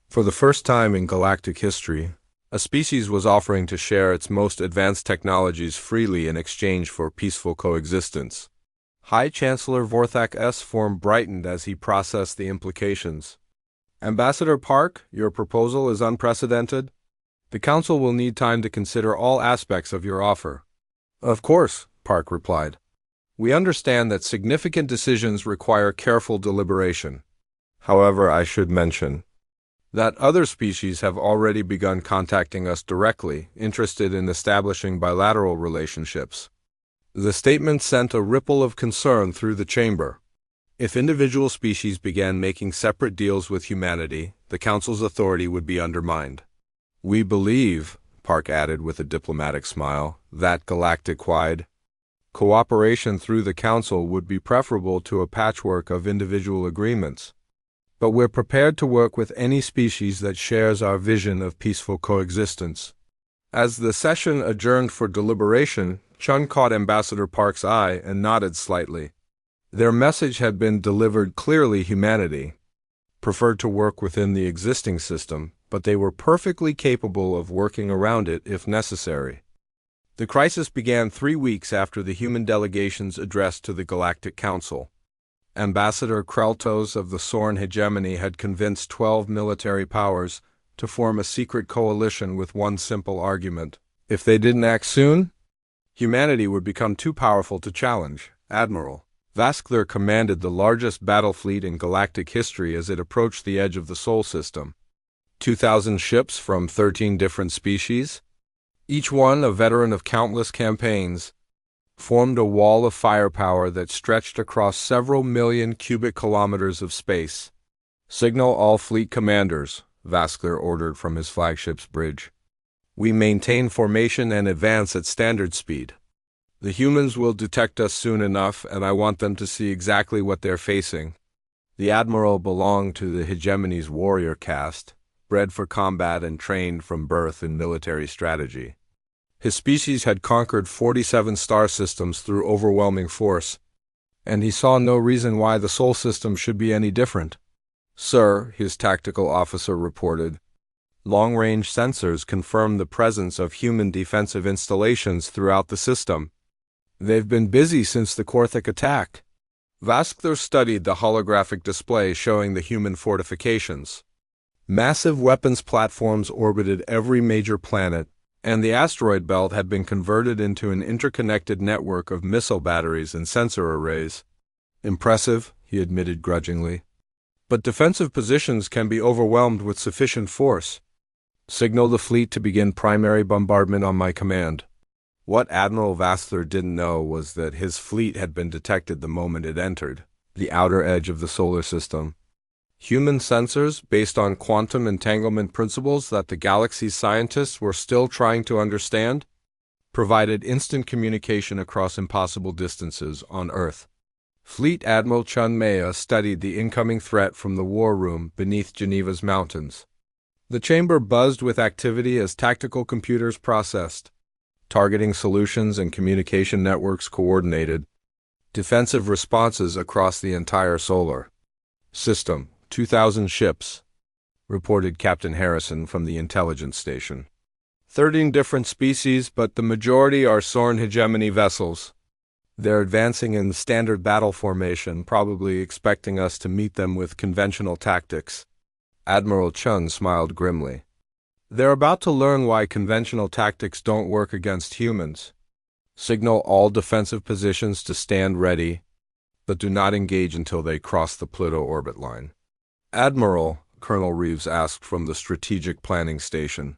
For the first time in galactic history, a species was offering to share its most advanced technologies freely in exchange for peaceful coexistence. High Chancellor Vorthak's form brightened as he processed the implications. "Ambassador Park, your proposal is unprecedented. The Council will need time to consider all aspects of your offer." "Of course," Park replied. "We understand that significant decisions require careful deliberation. However, I should mention that other species have already begun contacting us directly, interested in establishing bilateral relationships." The statement sent a ripple of concern through the chamber. If individual species began making separate deals with humanity, the Council's authority would be undermined. "We believe," Park added with a diplomatic smile, "that galactic-wide cooperation through the Council would be preferable to a patchwork of individual agreements. But we're prepared to work with any species that shares our vision of peaceful coexistence." As the session adjourned for deliberation, Chun caught Ambassador Park's eye and nodded slightly. Their message had been delivered clearly: humanity preferred to work within the existing system, but they were perfectly capable of working around it if necessary. The crisis began 3 weeks after the human delegation's address to the Galactic Council. Ambassador Kreltos of the Sorn hegemony had convinced 12 military powers to form a secret coalition with one simple argument: if they didn't act soon, humanity would become too powerful to challenge. Admiral Vaskler commanded the largest battle fleet in galactic history as it approached the edge of the Sol system. 2,000 ships from 13 different species, each one a veteran of countless campaigns, formed a wall of firepower that stretched across several million cubic kilometers of space. "Signal all fleet commanders," Vaskler ordered from his flagship's bridge. "We maintain formation and advance at standard speed. The humans will detect us soon enough, and I want them to see exactly what they're facing." The admiral belonged to the hegemony's warrior caste, bred for combat and trained from birth in military strategy. His species had conquered 47 star systems through overwhelming force, and he saw no reason why the Sol system should be any different. "Sir," his tactical officer reported, "long-range sensors confirm the presence of human defensive installations throughout the system. They've been busy since the Korthik attack." Vaskler studied the holographic display showing the human fortifications. Massive weapons platforms orbited every major planet, and the asteroid belt had been converted into an interconnected network of missile batteries and sensor arrays. "Impressive," he admitted grudgingly. "But defensive positions can be overwhelmed with sufficient force. Signal the fleet to begin primary bombardment on my command." What Admiral Vaskler didn't know was that his fleet had been detected the moment it entered the outer edge of the solar system. Human sensors, based on quantum entanglement principles that the galaxy's scientists were still trying to understand, provided instant communication across impossible distances on Earth. Fleet Admiral Chun Maya studied the incoming threat from the war room beneath Geneva's mountains. The chamber buzzed with activity as tactical computers processed, targeting solutions and communication networks coordinated, defensive responses across the entire solar system. 2,000 ships, reported Captain Harrison from the intelligence station. 13 different species, but the majority are Sorn hegemony vessels. They're advancing in standard battle formation, probably expecting us to meet them with conventional tactics. Admiral Chun smiled grimly. They're about to learn why conventional tactics don't work against humans. Signal all defensive positions to stand ready, but do not engage until they cross the Pluto orbit line. Admiral, Colonel Reeves asked from the strategic planning station.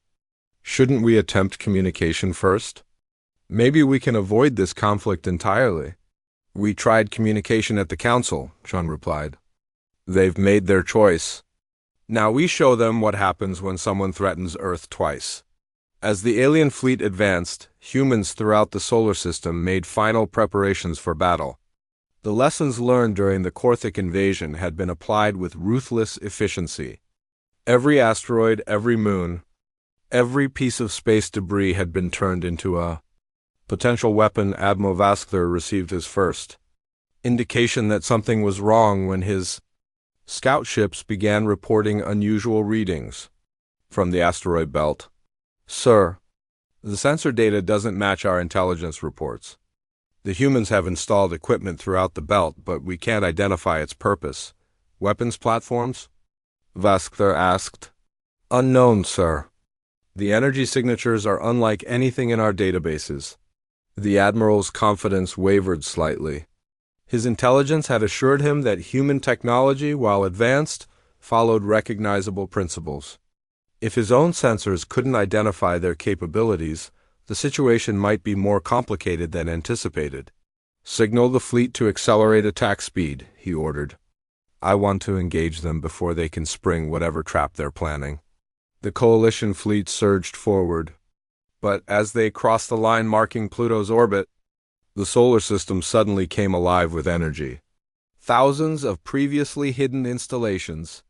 Shouldn't we attempt communication first? Maybe we can avoid this conflict entirely. We tried communication at the council, Chun replied. They've made their choice. Now we show them what happens when someone threatens Earth twice. As the alien fleet advanced, humans throughout the solar system made final preparations for battle. The lessons learned during the Korthic invasion had been applied with ruthless efficiency. Every asteroid, every moon, every piece of space debris had been turned into a potential weapon. Admiral Vaskler received his first indication that something was wrong when his scout ships began reporting unusual readings from the asteroid belt. Sir, the sensor data doesn't match our intelligence reports. The humans have installed equipment throughout the belt, but we can't identify its purpose. Weapons platforms? Vaskler asked. Unknown, sir. The energy signatures are unlike anything in our databases. The Admiral's confidence wavered slightly. His intelligence had assured him that human technology, while advanced, followed recognizable principles. If his own sensors couldn't identify their capabilities, the situation might be more complicated than anticipated. Signal the fleet to accelerate attack speed, he ordered. I want to engage them before they can spring whatever trap they're planning. The coalition fleet surged forward, but as they crossed the line marking Pluto's orbit, the solar system suddenly came alive with energy. Thousands of previously hidden installations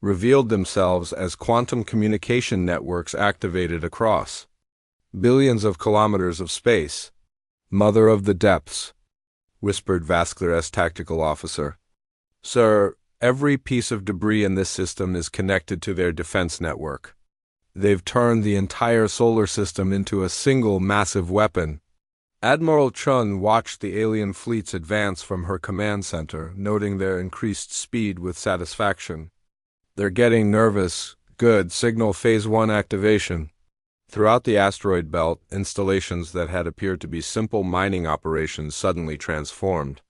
revealed themselves as quantum communication networks activated across billions of kilometers of space. Mother of the depths, whispered Vaskler's tactical officer. Sir, every piece of debris in this system is connected to their defense network. They've turned the entire solar system into a single massive weapon. Admiral Chun watched the alien fleets advance from her command center, noting their increased speed with satisfaction. They're getting nervous. Good. Signal Phase 1 activation. Throughout the asteroid belt, installations that had appeared to be simple mining operations suddenly transformed.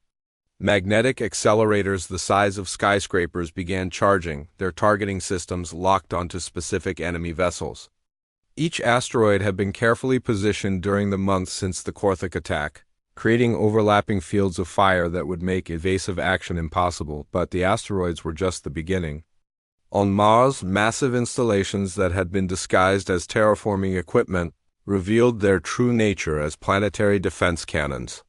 Magnetic accelerators the size of skyscrapers began charging, their targeting systems locked onto specific enemy vessels. Each asteroid had been carefully positioned during the months since the Korthic attack, creating overlapping fields of fire that would make evasive action impossible, but the asteroids were just the beginning. On Mars, massive installations that had been disguised as terraforming equipment revealed their true nature as planetary defense cannons.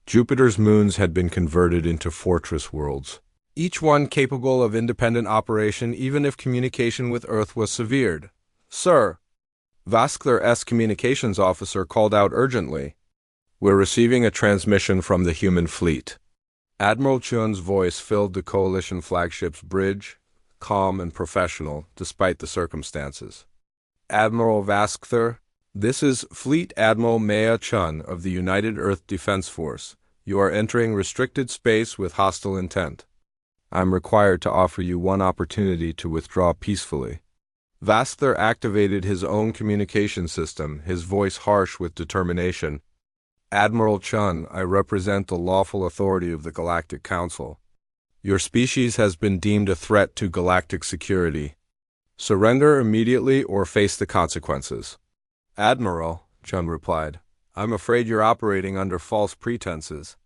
Jupiter's moons had been converted into fortress worlds, each one capable of independent operation even if communication with Earth was severed. Sir, Vaskler's communications officer called out urgently. We're receiving a transmission from the human fleet. Admiral Chun's voice filled the coalition flagship's bridge, calm and professional, despite the circumstances. Admiral Vaskler, this is Fleet Admiral Maya Chun of the United Earth Defense Force. You are entering restricted space with hostile intent. I'm required to offer you one opportunity to withdraw peacefully. Vaskler activated his own communication system, his voice harsh with determination. Admiral Chun, I represent the lawful authority of the Galactic Council. Your species has been deemed a threat to galactic security. Surrender immediately or face the consequences. Admiral, Chun replied, I'm afraid you're operating under false pretenses.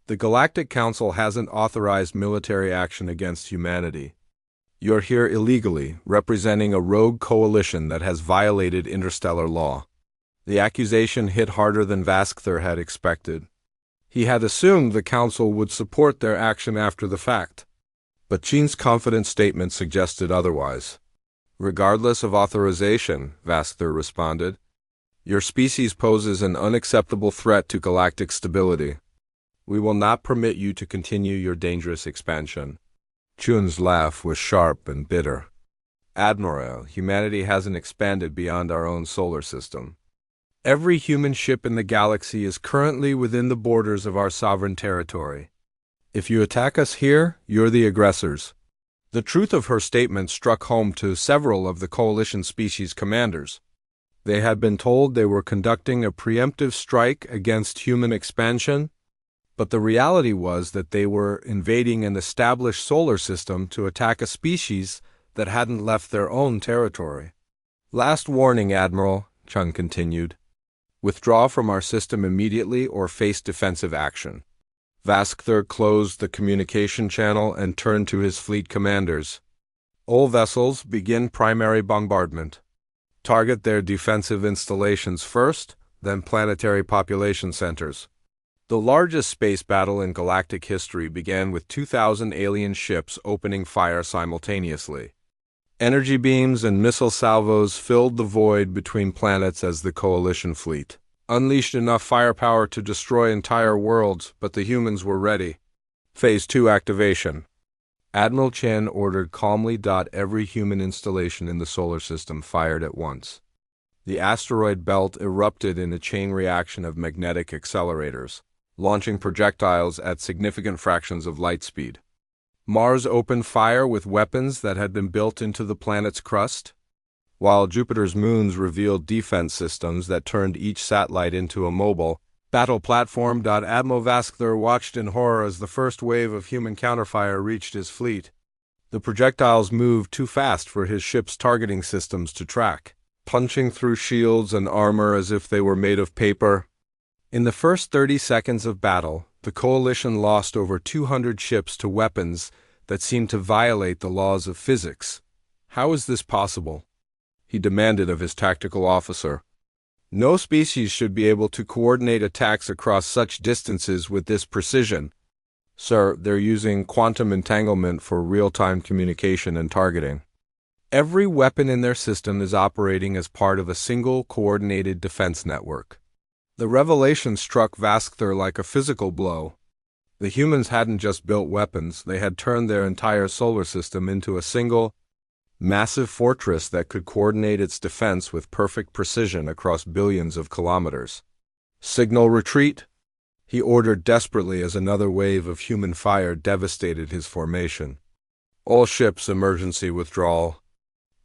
The Galactic Council hasn't authorized military action against humanity. You're here illegally, representing a rogue coalition that has violated interstellar law. The accusation hit harder than Vaskler had expected. He had assumed the Council would support their action after the fact. But Chin's confident statement suggested otherwise. Regardless of authorization, Vaskler responded, your species poses an unacceptable threat to galactic stability. We will not permit you to continue your dangerous expansion. Chun's laugh was sharp and bitter. Admiral, humanity hasn't expanded beyond our own solar system. Every human ship in the galaxy is currently within the borders of our sovereign territory. If you attack us here, you're the aggressors. The truth of her statement struck home to several of the coalition species commanders. They had been told they were conducting a preemptive strike against human expansion, but the reality was that they were invading an established solar system to attack a species that hadn't left their own territory. "Last warning, Admiral," Chun continued. "Withdraw from our system immediately or face defensive action." Vaskther closed the communication channel and turned to his fleet commanders. "All vessels, begin primary bombardment. Target their defensive installations first, then planetary population centers." The largest space battle in galactic history began with 2,000 alien ships opening fire simultaneously. Energy beams and missile salvos filled the void between planets as the coalition fleet unleashed enough firepower to destroy entire worlds, but the humans were ready. Phase 2 activation. Admiral Chen ordered calmly. Every human installation in the solar system fired at once. The asteroid belt erupted in a chain reaction of magnetic accelerators, launching projectiles at significant fractions of light speed. Mars opened fire with weapons that had been built into the planet's crust, while Jupiter's moons revealed defense systems that turned each satellite into a mobile battle platform. Admiral Vaskther watched in horror as the first wave of human counterfire reached his fleet. The projectiles moved too fast for his ship's targeting systems to track, punching through shields and armor as if they were made of paper. In the first 30 seconds of battle, the coalition lost over 200 ships to weapons that seemed to violate the laws of physics. How is this possible? He demanded of his tactical officer. No species should be able to coordinate attacks across such distances with this precision. Sir, they're using quantum entanglement for real-time communication and targeting. Every weapon in their system is operating as part of a single coordinated defense network. The revelation struck Vaskther like a physical blow. The humans hadn't just built weapons, they had turned their entire solar system into a single, massive fortress that could coordinate its defense with perfect precision across billions of kilometers. "Signal retreat," he ordered desperately as another wave of human fire devastated his formation. "All ships, emergency withdrawal."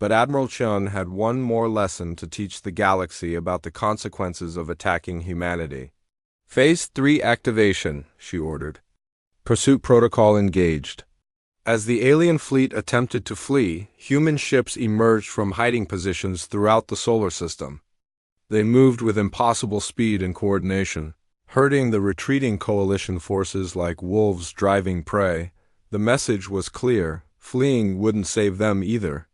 But Admiral Chun had one more lesson to teach the galaxy about the consequences of attacking humanity. "Phase 3 activation," she ordered. Pursuit protocol engaged. As the alien fleet attempted to flee, human ships emerged from hiding positions throughout the solar system. They moved with impossible speed and coordination, herding the retreating coalition forces like wolves driving prey. The message was clear: fleeing wouldn't save them either.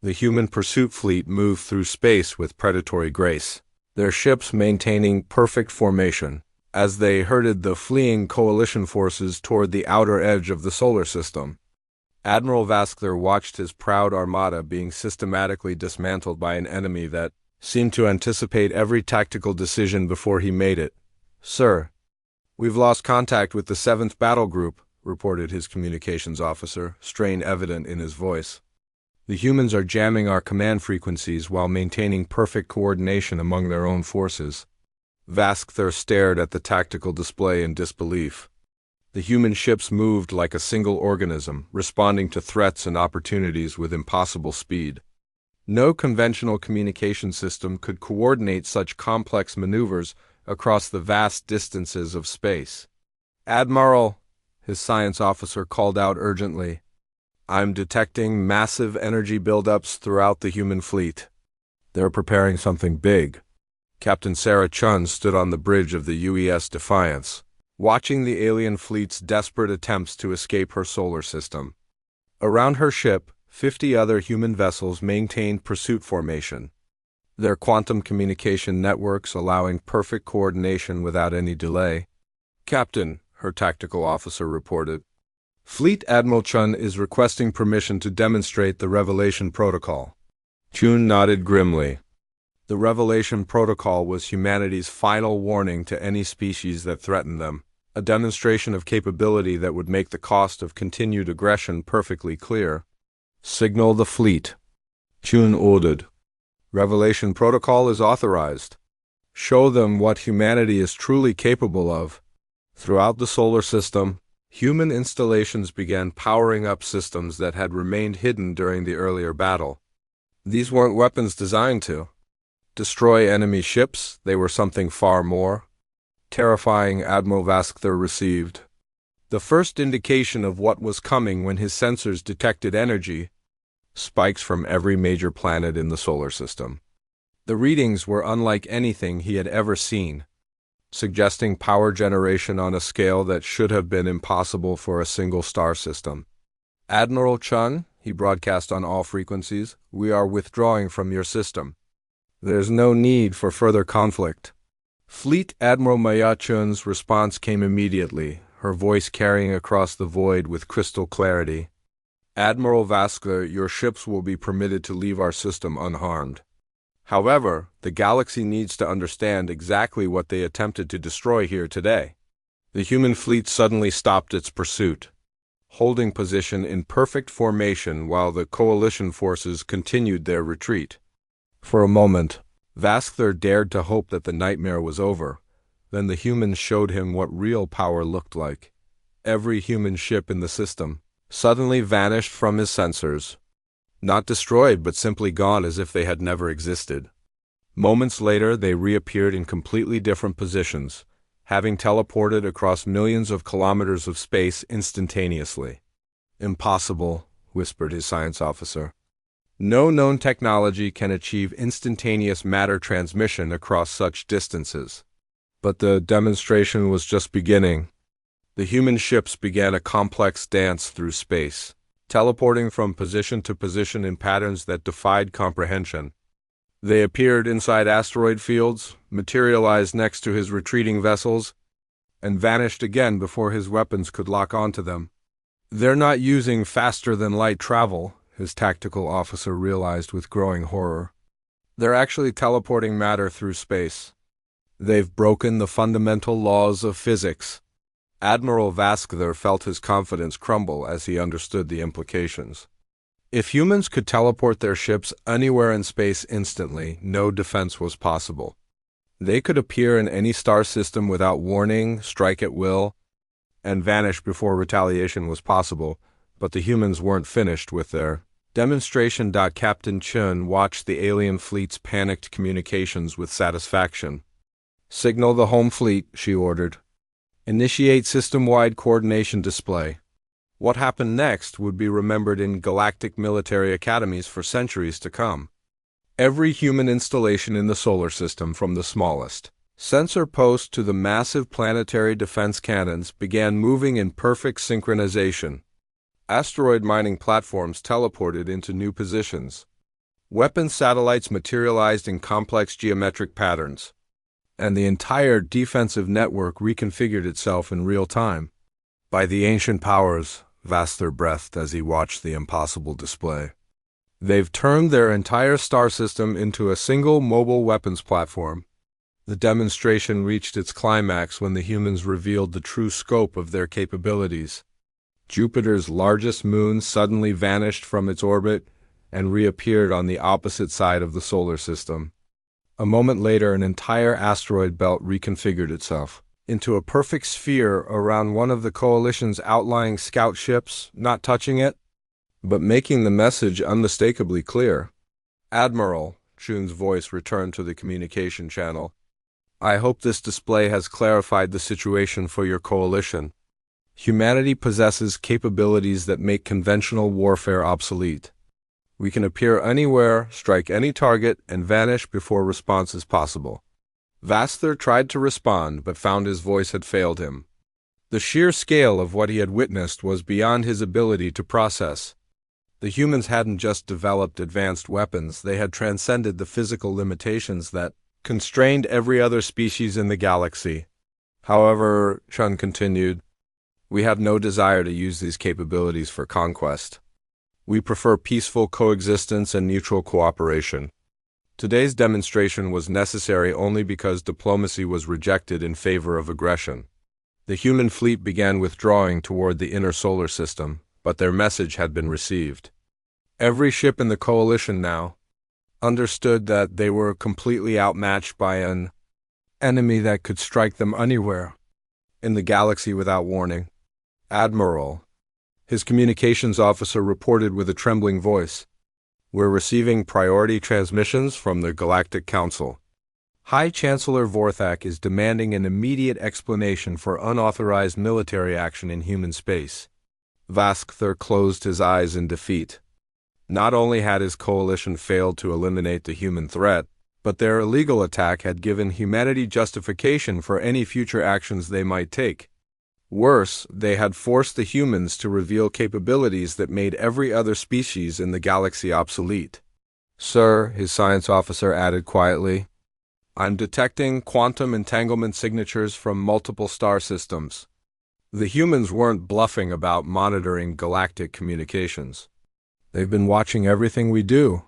The human pursuit fleet moved through space with predatory grace, their ships maintaining perfect formation as they herded the fleeing coalition forces toward the outer edge of the solar system. Admiral Vaskther watched his proud armada being systematically dismantled by an enemy that seemed to anticipate every tactical decision before he made it. "Sir, we've lost contact with the 7th Battle Group," reported his communications officer, strain evident in his voice. "The humans are jamming our command frequencies while maintaining perfect coordination among their own forces." Vaskther stared at the tactical display in disbelief. The human ships moved like a single organism, responding to threats and opportunities with impossible speed. No conventional communication system could coordinate such complex maneuvers across the vast distances of space. "Admiral," his science officer called out urgently, "I'm detecting massive energy buildups throughout the human fleet. They're preparing something big." Captain Sarah Chun stood on the bridge of the UES Defiance, watching the alien fleet's desperate attempts to escape her solar system. Around her ship, 50 other human vessels maintained pursuit formation, their quantum communication networks allowing perfect coordination without any delay. "Captain," her tactical officer reported, "Fleet Admiral Chun is requesting permission to demonstrate the Revelation Protocol." Chun nodded grimly. The Revelation Protocol was humanity's final warning to any species that threatened them, a demonstration of capability that would make the cost of continued aggression perfectly clear. "Signal the fleet," Chun ordered. "Revelation Protocol is authorized. Show them what humanity is truly capable of." Throughout the solar system, Human installations began powering up systems that had remained hidden during the earlier battle. These weren't weapons designed to destroy enemy ships, they were something far more. Terrifying, Admiral Vaskther received the first indication of what was coming when his sensors detected energy spikes from every major planet in the solar system. The readings were unlike anything he had ever seen, suggesting power generation on a scale that should have been impossible for a single star system. Admiral Chun, he broadcast on all frequencies, we are withdrawing from your system. There's no need for further conflict. Fleet Admiral Maya Chun's response came immediately, her voice carrying across the void with crystal clarity. Admiral Vaskther, your ships will be permitted to leave our system unharmed. However, the galaxy needs to understand exactly what they attempted to destroy here today. The human fleet suddenly stopped its pursuit, holding position in perfect formation while the coalition forces continued their retreat. For a moment, Vaskther dared to hope that the nightmare was over. Then the humans showed him what real power looked like. Every human ship in the system suddenly vanished from his sensors. Not destroyed, but simply gone as if they had never existed. Moments later, they reappeared in completely different positions, having teleported across millions of kilometers of space instantaneously. Impossible, whispered his science officer. No known technology can achieve instantaneous matter transmission across such distances. But the demonstration was just beginning. The human ships began a complex dance through space, teleporting from position to position in patterns that defied comprehension. They appeared inside asteroid fields, materialized next to his retreating vessels, and vanished again before his weapons could lock onto them. They're not using faster-than-light travel, his tactical officer realized with growing horror. They're actually teleporting matter through space. They've broken the fundamental laws of physics. Admiral Vaskther felt his confidence crumble as he understood the implications. If humans could teleport their ships anywhere in space instantly, no defense was possible. They could appear in any star system without warning, strike at will, and vanish before retaliation was possible, but the humans weren't finished with their demonstration. Captain Chun watched the alien fleet's panicked communications with satisfaction. Signal the home fleet, she ordered. Initiate system-wide coordination display. What happened next would be remembered in galactic military academies for centuries to come. Every human installation in the solar system, from the smallest sensor post to the massive planetary defense cannons, began moving in perfect synchronization. Asteroid mining platforms teleported into new positions. Weapon satellites materialized in complex geometric patterns, and the entire defensive network reconfigured itself in real time. By the ancient powers, Vaskther breathed as he watched the impossible display. They've turned their entire star system into a single mobile weapons platform. The demonstration reached its climax when the humans revealed the true scope of their capabilities. Jupiter's largest moon suddenly vanished from its orbit and reappeared on the opposite side of the solar system. A moment later, an entire asteroid belt reconfigured itself into a perfect sphere around one of the Coalition's outlying scout ships, not touching it, but making the message unmistakably clear. Admiral, Chun's voice returned to the communication channel. I hope this display has clarified the situation for your coalition. Humanity possesses capabilities that make conventional warfare obsolete. We can appear anywhere, strike any target, and vanish before response is possible. Vaskther tried to respond, but found his voice had failed him. The sheer scale of what he had witnessed was beyond his ability to process. The humans hadn't just developed advanced weapons, they had transcended the physical limitations that constrained every other species in the galaxy. However, Chun continued, we have no desire to use these capabilities for conquest. We prefer peaceful coexistence and mutual cooperation. Today's demonstration was necessary only because diplomacy was rejected in favor of aggression. The human fleet began withdrawing toward the inner solar system, but their message had been received. Every ship in the coalition now understood that they were completely outmatched by an enemy that could strike them anywhere in the galaxy without warning. Admiral. His communications officer reported with a trembling voice. We're receiving priority transmissions from the Galactic Council. High Chancellor Vorthak is demanding an immediate explanation for unauthorized military action in human space. Vaskther closed his eyes in defeat. Not only had his coalition failed to eliminate the human threat, but their illegal attack had given humanity justification for any future actions they might take. Worse, they had forced the humans to reveal capabilities that made every other species in the galaxy obsolete. Sir, his science officer added quietly, I'm detecting quantum entanglement signatures from multiple star systems. The humans weren't bluffing about monitoring galactic communications. They've been watching everything we do.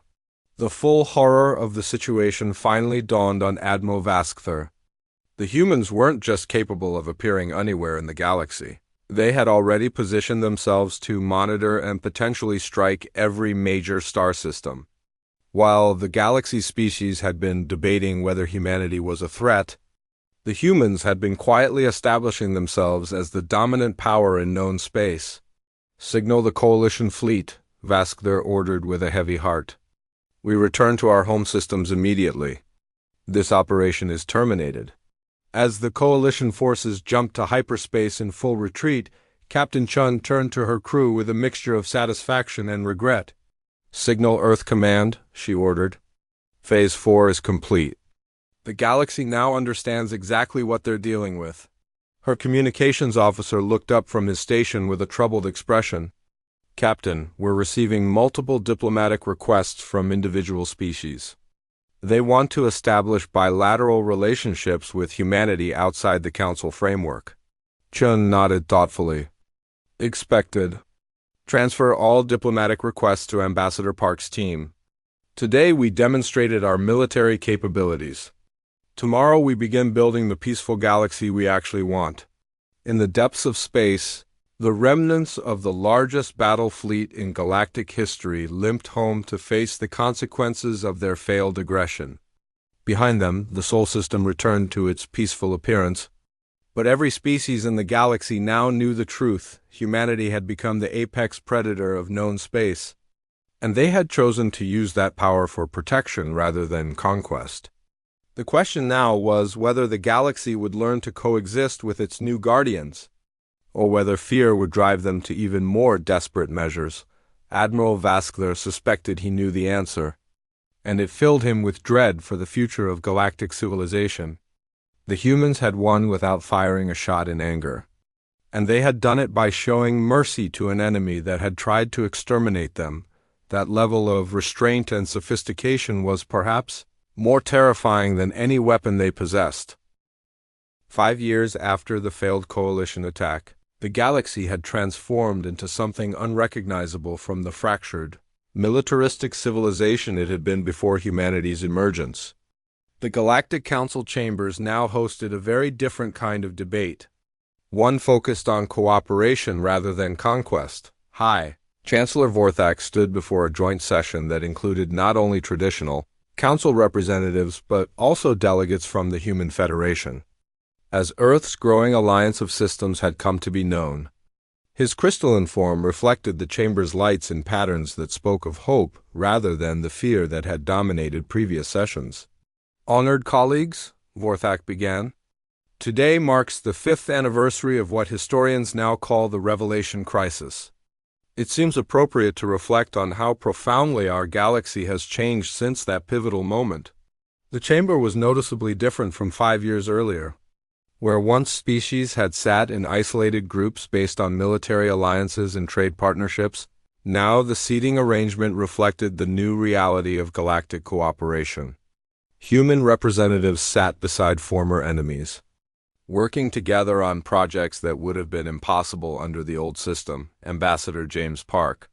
The full horror of the situation finally dawned on Admiral Vaskther. The humans weren't just capable of appearing anywhere in the galaxy. They had already positioned themselves to monitor and potentially strike every major star system. While the galaxy species had been debating whether humanity was a threat, the humans had been quietly establishing themselves as the dominant power in known space. Signal the coalition fleet, Vaskther ordered with a heavy heart. We return to our home systems immediately. This operation is terminated. As the coalition forces jumped to hyperspace in full retreat, Captain Chun turned to her crew with a mixture of satisfaction and regret. Signal Earth Command, she ordered. Phase 4 is complete. The galaxy now understands exactly what they're dealing with. Her communications officer looked up from his station with a troubled expression. Captain, we're receiving multiple diplomatic requests from individual species. They want to establish bilateral relationships with humanity outside the Council framework. Chun nodded thoughtfully. Expected. Transfer all diplomatic requests to Ambassador Park's team. Today we demonstrated our military capabilities. Tomorrow we begin building the peaceful galaxy we actually want. In the depths of space, the remnants of the largest battle fleet in galactic history limped home to face the consequences of their failed aggression. Behind them, the Sol system returned to its peaceful appearance. But every species in the galaxy now knew the truth. Humanity had become the apex predator of known space, and they had chosen to use that power for protection rather than conquest. The question now was whether the galaxy would learn to coexist with its new guardians, or whether fear would drive them to even more desperate measures. Admiral Vaskther suspected he knew the answer, and it filled him with dread for the future of galactic civilization. The humans had won without firing a shot in anger, and they had done it by showing mercy to an enemy that had tried to exterminate them. That level of restraint and sophistication was perhaps more terrifying than any weapon they possessed. 5 years after the failed coalition attack, the galaxy had transformed into something unrecognizable from the fractured, militaristic civilization it had been before humanity's emergence. The Galactic Council chambers now hosted a very different kind of debate, one focused on cooperation rather than conquest. High Chancellor Vorthak stood before a joint session that included not only traditional Council representatives but also delegates from the Human Federation. As Earth's growing alliance of systems had come to be known, his crystalline form reflected the chamber's lights in patterns that spoke of hope rather than the fear that had dominated previous sessions. Honored colleagues, Vorthak began, today marks the 5th anniversary of what historians now call the Revelation Crisis. It seems appropriate to reflect on how profoundly our galaxy has changed since that pivotal moment. The chamber was noticeably different from 5 years earlier. Where once species had sat in isolated groups based on military alliances and trade partnerships, now the seating arrangement reflected the new reality of galactic cooperation. Human representatives sat beside former enemies, working together on projects that would have been impossible under the old system. Ambassador James Park,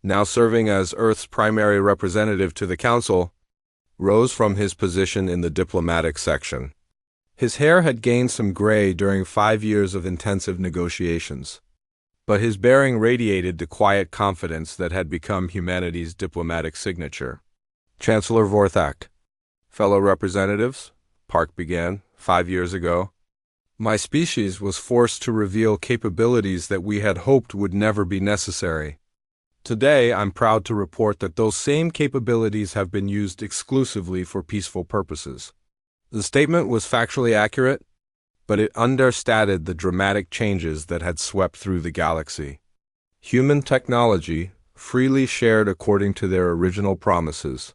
now serving as Earth's primary representative to the Council, rose from his position in the diplomatic section. His hair had gained some gray during 5 years of intensive negotiations, but his bearing radiated the quiet confidence that had become humanity's diplomatic signature. Chancellor Vorthak, fellow representatives, Park began, 5 years ago, My species was forced to reveal capabilities that we had hoped would never be necessary. Today, I'm proud to report that those same capabilities have been used exclusively for peaceful purposes. The statement was factually accurate, but it understated the dramatic changes that had swept through the galaxy. Human technology, freely shared according to their original promises,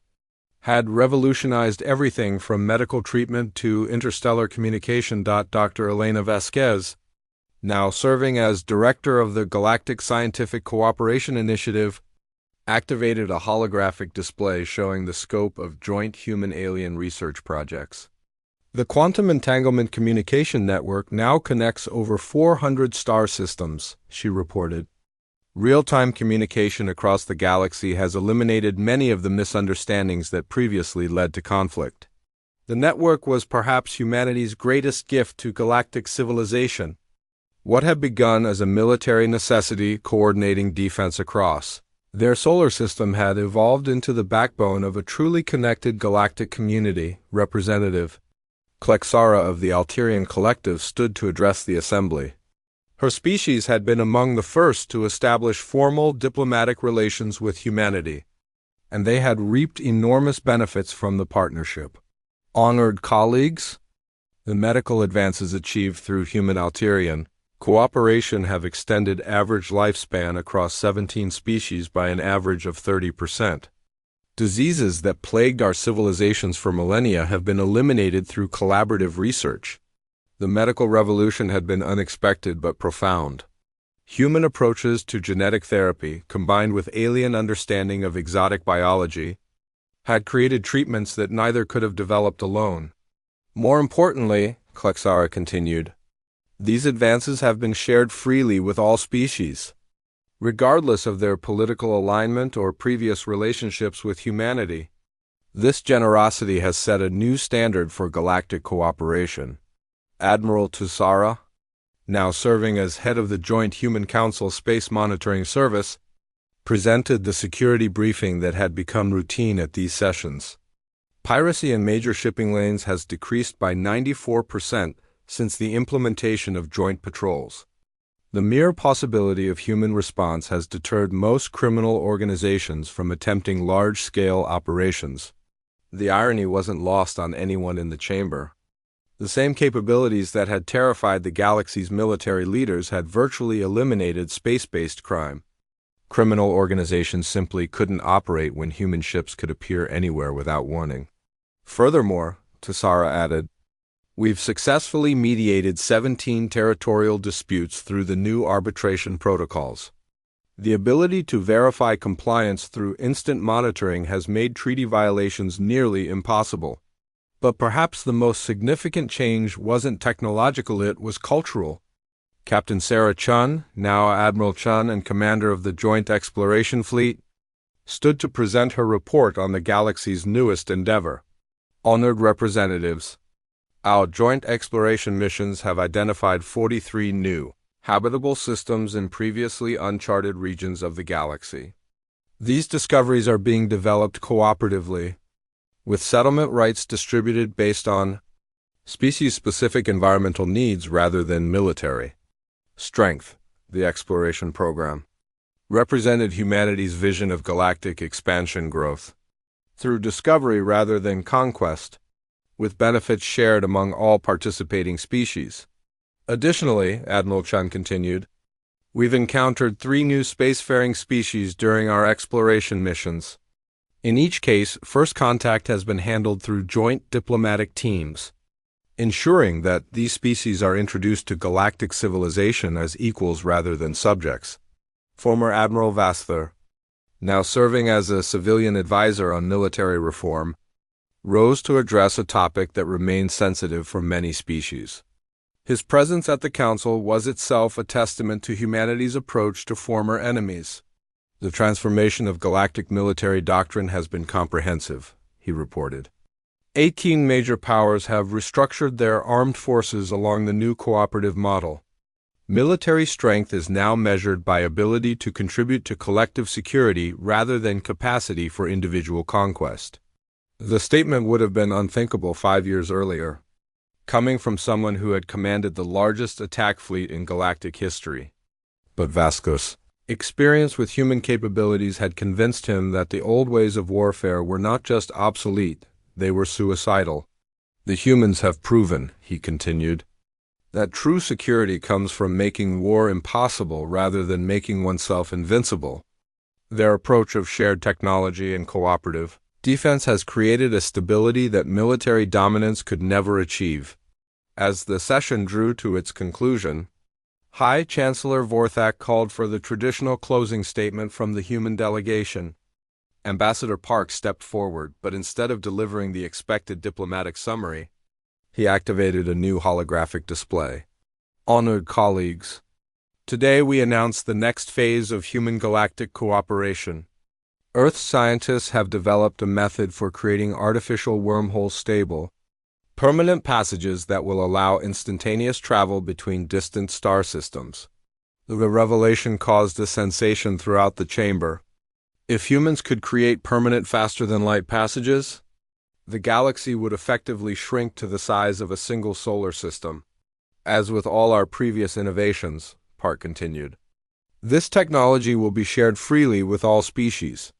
had revolutionized everything from medical treatment to interstellar communication. Dr. Elena Vasquez, now serving as director of the Galactic Scientific Cooperation Initiative, activated a holographic display showing the scope of joint human-alien research projects. The Quantum Entanglement Communication Network now connects over 400 star systems, she reported. Real-time communication across the galaxy has eliminated many of the misunderstandings that previously led to conflict. The network was perhaps humanity's greatest gift to galactic civilization. What had begun as a military necessity coordinating defense across their solar system had evolved into the backbone of a truly connected galactic community. Representative Klexara of the Alterian Collective stood to address the assembly. Her species had been among the first to establish formal diplomatic relations with humanity, and they had reaped enormous benefits from the partnership. Honored colleagues, the medical advances achieved through human-Alterian cooperation have extended average lifespan across 17 species by an average of 30%. Diseases that plagued our civilizations for millennia have been eliminated through collaborative research. The medical revolution had been unexpected but profound. Human approaches to genetic therapy, combined with alien understanding of exotic biology, had created treatments that neither could have developed alone. More importantly, Klexara continued, these advances have been shared freely with all species, regardless of their political alignment or previous relationships with humanity. This generosity has set a new standard for galactic cooperation. Admiral Tussara, now serving as head of the Joint Human Council Space Monitoring Service, presented the security briefing that had become routine at these sessions. Piracy in major shipping lanes has decreased by 94% since the implementation of joint patrols. The mere possibility of human response has deterred most criminal organizations from attempting large-scale operations. The irony wasn't lost on anyone in the chamber. The same capabilities that had terrified the galaxy's military leaders had virtually eliminated space-based crime. Criminal organizations simply couldn't operate when human ships could appear anywhere without warning. Furthermore, Tussara added, we've successfully mediated 17 territorial disputes through the new arbitration protocols. The ability to verify compliance through instant monitoring has made treaty violations nearly impossible. But perhaps the most significant change wasn't technological, it was cultural. Captain Sarah Chun, now Admiral Chun and commander of the Joint Exploration Fleet, stood to present her report on the galaxy's newest endeavor. Honored representatives, our joint exploration missions have identified 43 new, habitable systems in previously uncharted regions of the galaxy. These discoveries are being developed cooperatively, with settlement rights distributed based on species-specific environmental needs rather than military strength. The exploration program represented humanity's vision of galactic expansion growth through discovery rather than conquest, with benefits shared among all participating species. Additionally, Admiral Chun continued, we've encountered 3 new spacefaring species during our exploration missions. In each case, first contact has been handled through joint diplomatic teams, ensuring that these species are introduced to galactic civilization as equals rather than subjects. Former Admiral Vasthar, now serving as a civilian advisor on military reform, rose to address a topic that remains sensitive for many species. His presence at the Council was itself a testament to humanity's approach to former enemies. The transformation of galactic military doctrine has been comprehensive, he reported. 18 major powers have restructured their armed forces along the new cooperative model. Military strength is now measured by ability to contribute to collective security rather than capacity for individual conquest. The statement would have been unthinkable 5 years earlier. coming from someone who had commanded the largest attack fleet in galactic history. But Vasquez' experience with human capabilities had convinced him that the old ways of warfare were not just obsolete, they were suicidal. The humans have proven, he continued, that true security comes from making war impossible rather than making oneself invincible. Their approach of shared technology and cooperative defense has created a stability that military dominance could never achieve. As the session drew to its conclusion, High Chancellor Vorthak called for the traditional closing statement from the human delegation. Ambassador Park stepped forward, but instead of delivering the expected diplomatic summary, he activated a new holographic display. Honored colleagues, today we announce the next phase of human galactic cooperation. Earth scientists have developed a method for creating artificial wormhole stable, permanent passages that will allow instantaneous travel between distant star systems. The revelation caused a sensation throughout the chamber. If humans could create permanent faster-than-light passages, the galaxy would effectively shrink to the size of a single solar system. As with all our previous innovations, Park continued, this technology will be shared freely with all species.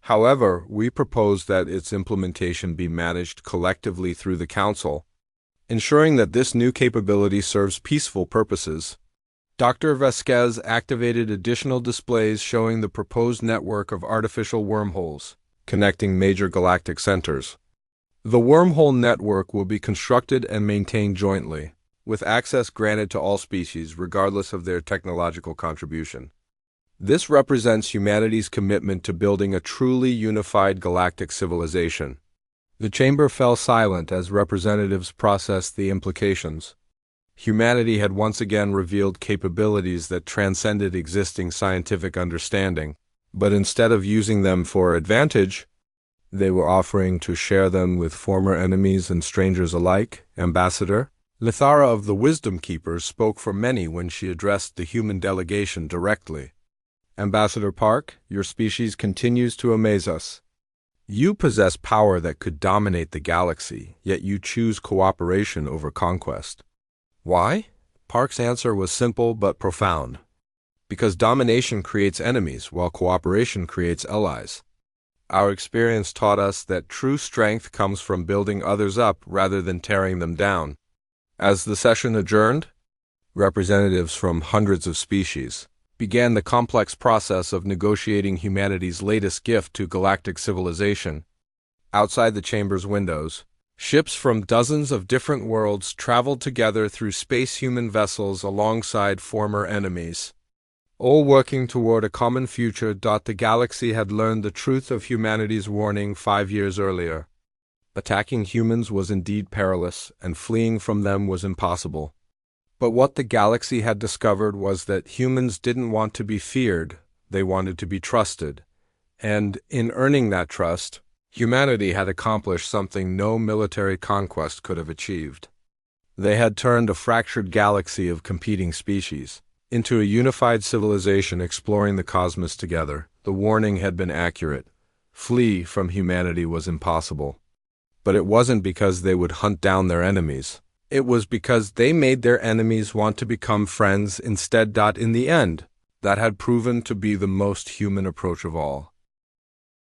However, we propose that its implementation be managed collectively through the Council, ensuring that this new capability serves peaceful purposes. Dr. Vasquez activated additional displays showing the proposed network of artificial wormholes connecting major galactic centers. The wormhole network will be constructed and maintained jointly, with access granted to all species regardless of their technological contribution. This represents humanity's commitment to building a truly unified galactic civilization. The chamber fell silent as representatives processed the implications. Humanity had once again revealed capabilities that transcended existing scientific understanding, but instead of using them for advantage, they were offering to share them with former enemies and strangers alike. Ambassador Lithara of the Wisdom Keepers spoke for many when she addressed the human delegation directly. Ambassador Park, your species continues to amaze us. You possess power that could dominate the galaxy, yet you choose cooperation over conquest. Why? Park's answer was simple but profound. Because domination creates enemies, while cooperation creates allies. Our experience taught us that true strength comes from building others up rather than tearing them down. As the session adjourned, representatives from hundreds of species began the complex process of negotiating humanity's latest gift to galactic civilization. Outside the chamber's windows, ships from dozens of different worlds traveled together through space-human vessels alongside former enemies, all working toward a common future. The galaxy had learned the truth of humanity's warning 5 years earlier. Attacking humans was indeed perilous, and fleeing from them was impossible. But what the galaxy had discovered was that humans didn't want to be feared, they wanted to be trusted. And in earning that trust, humanity had accomplished something no military conquest could have achieved. They had turned a fractured galaxy of competing species into a unified civilization exploring the cosmos together. The warning had been accurate. Flee from humanity was impossible. But it wasn't because they would hunt down their enemies. It was because they made their enemies want to become friends instead. In the end, that had proven to be the most human approach of all.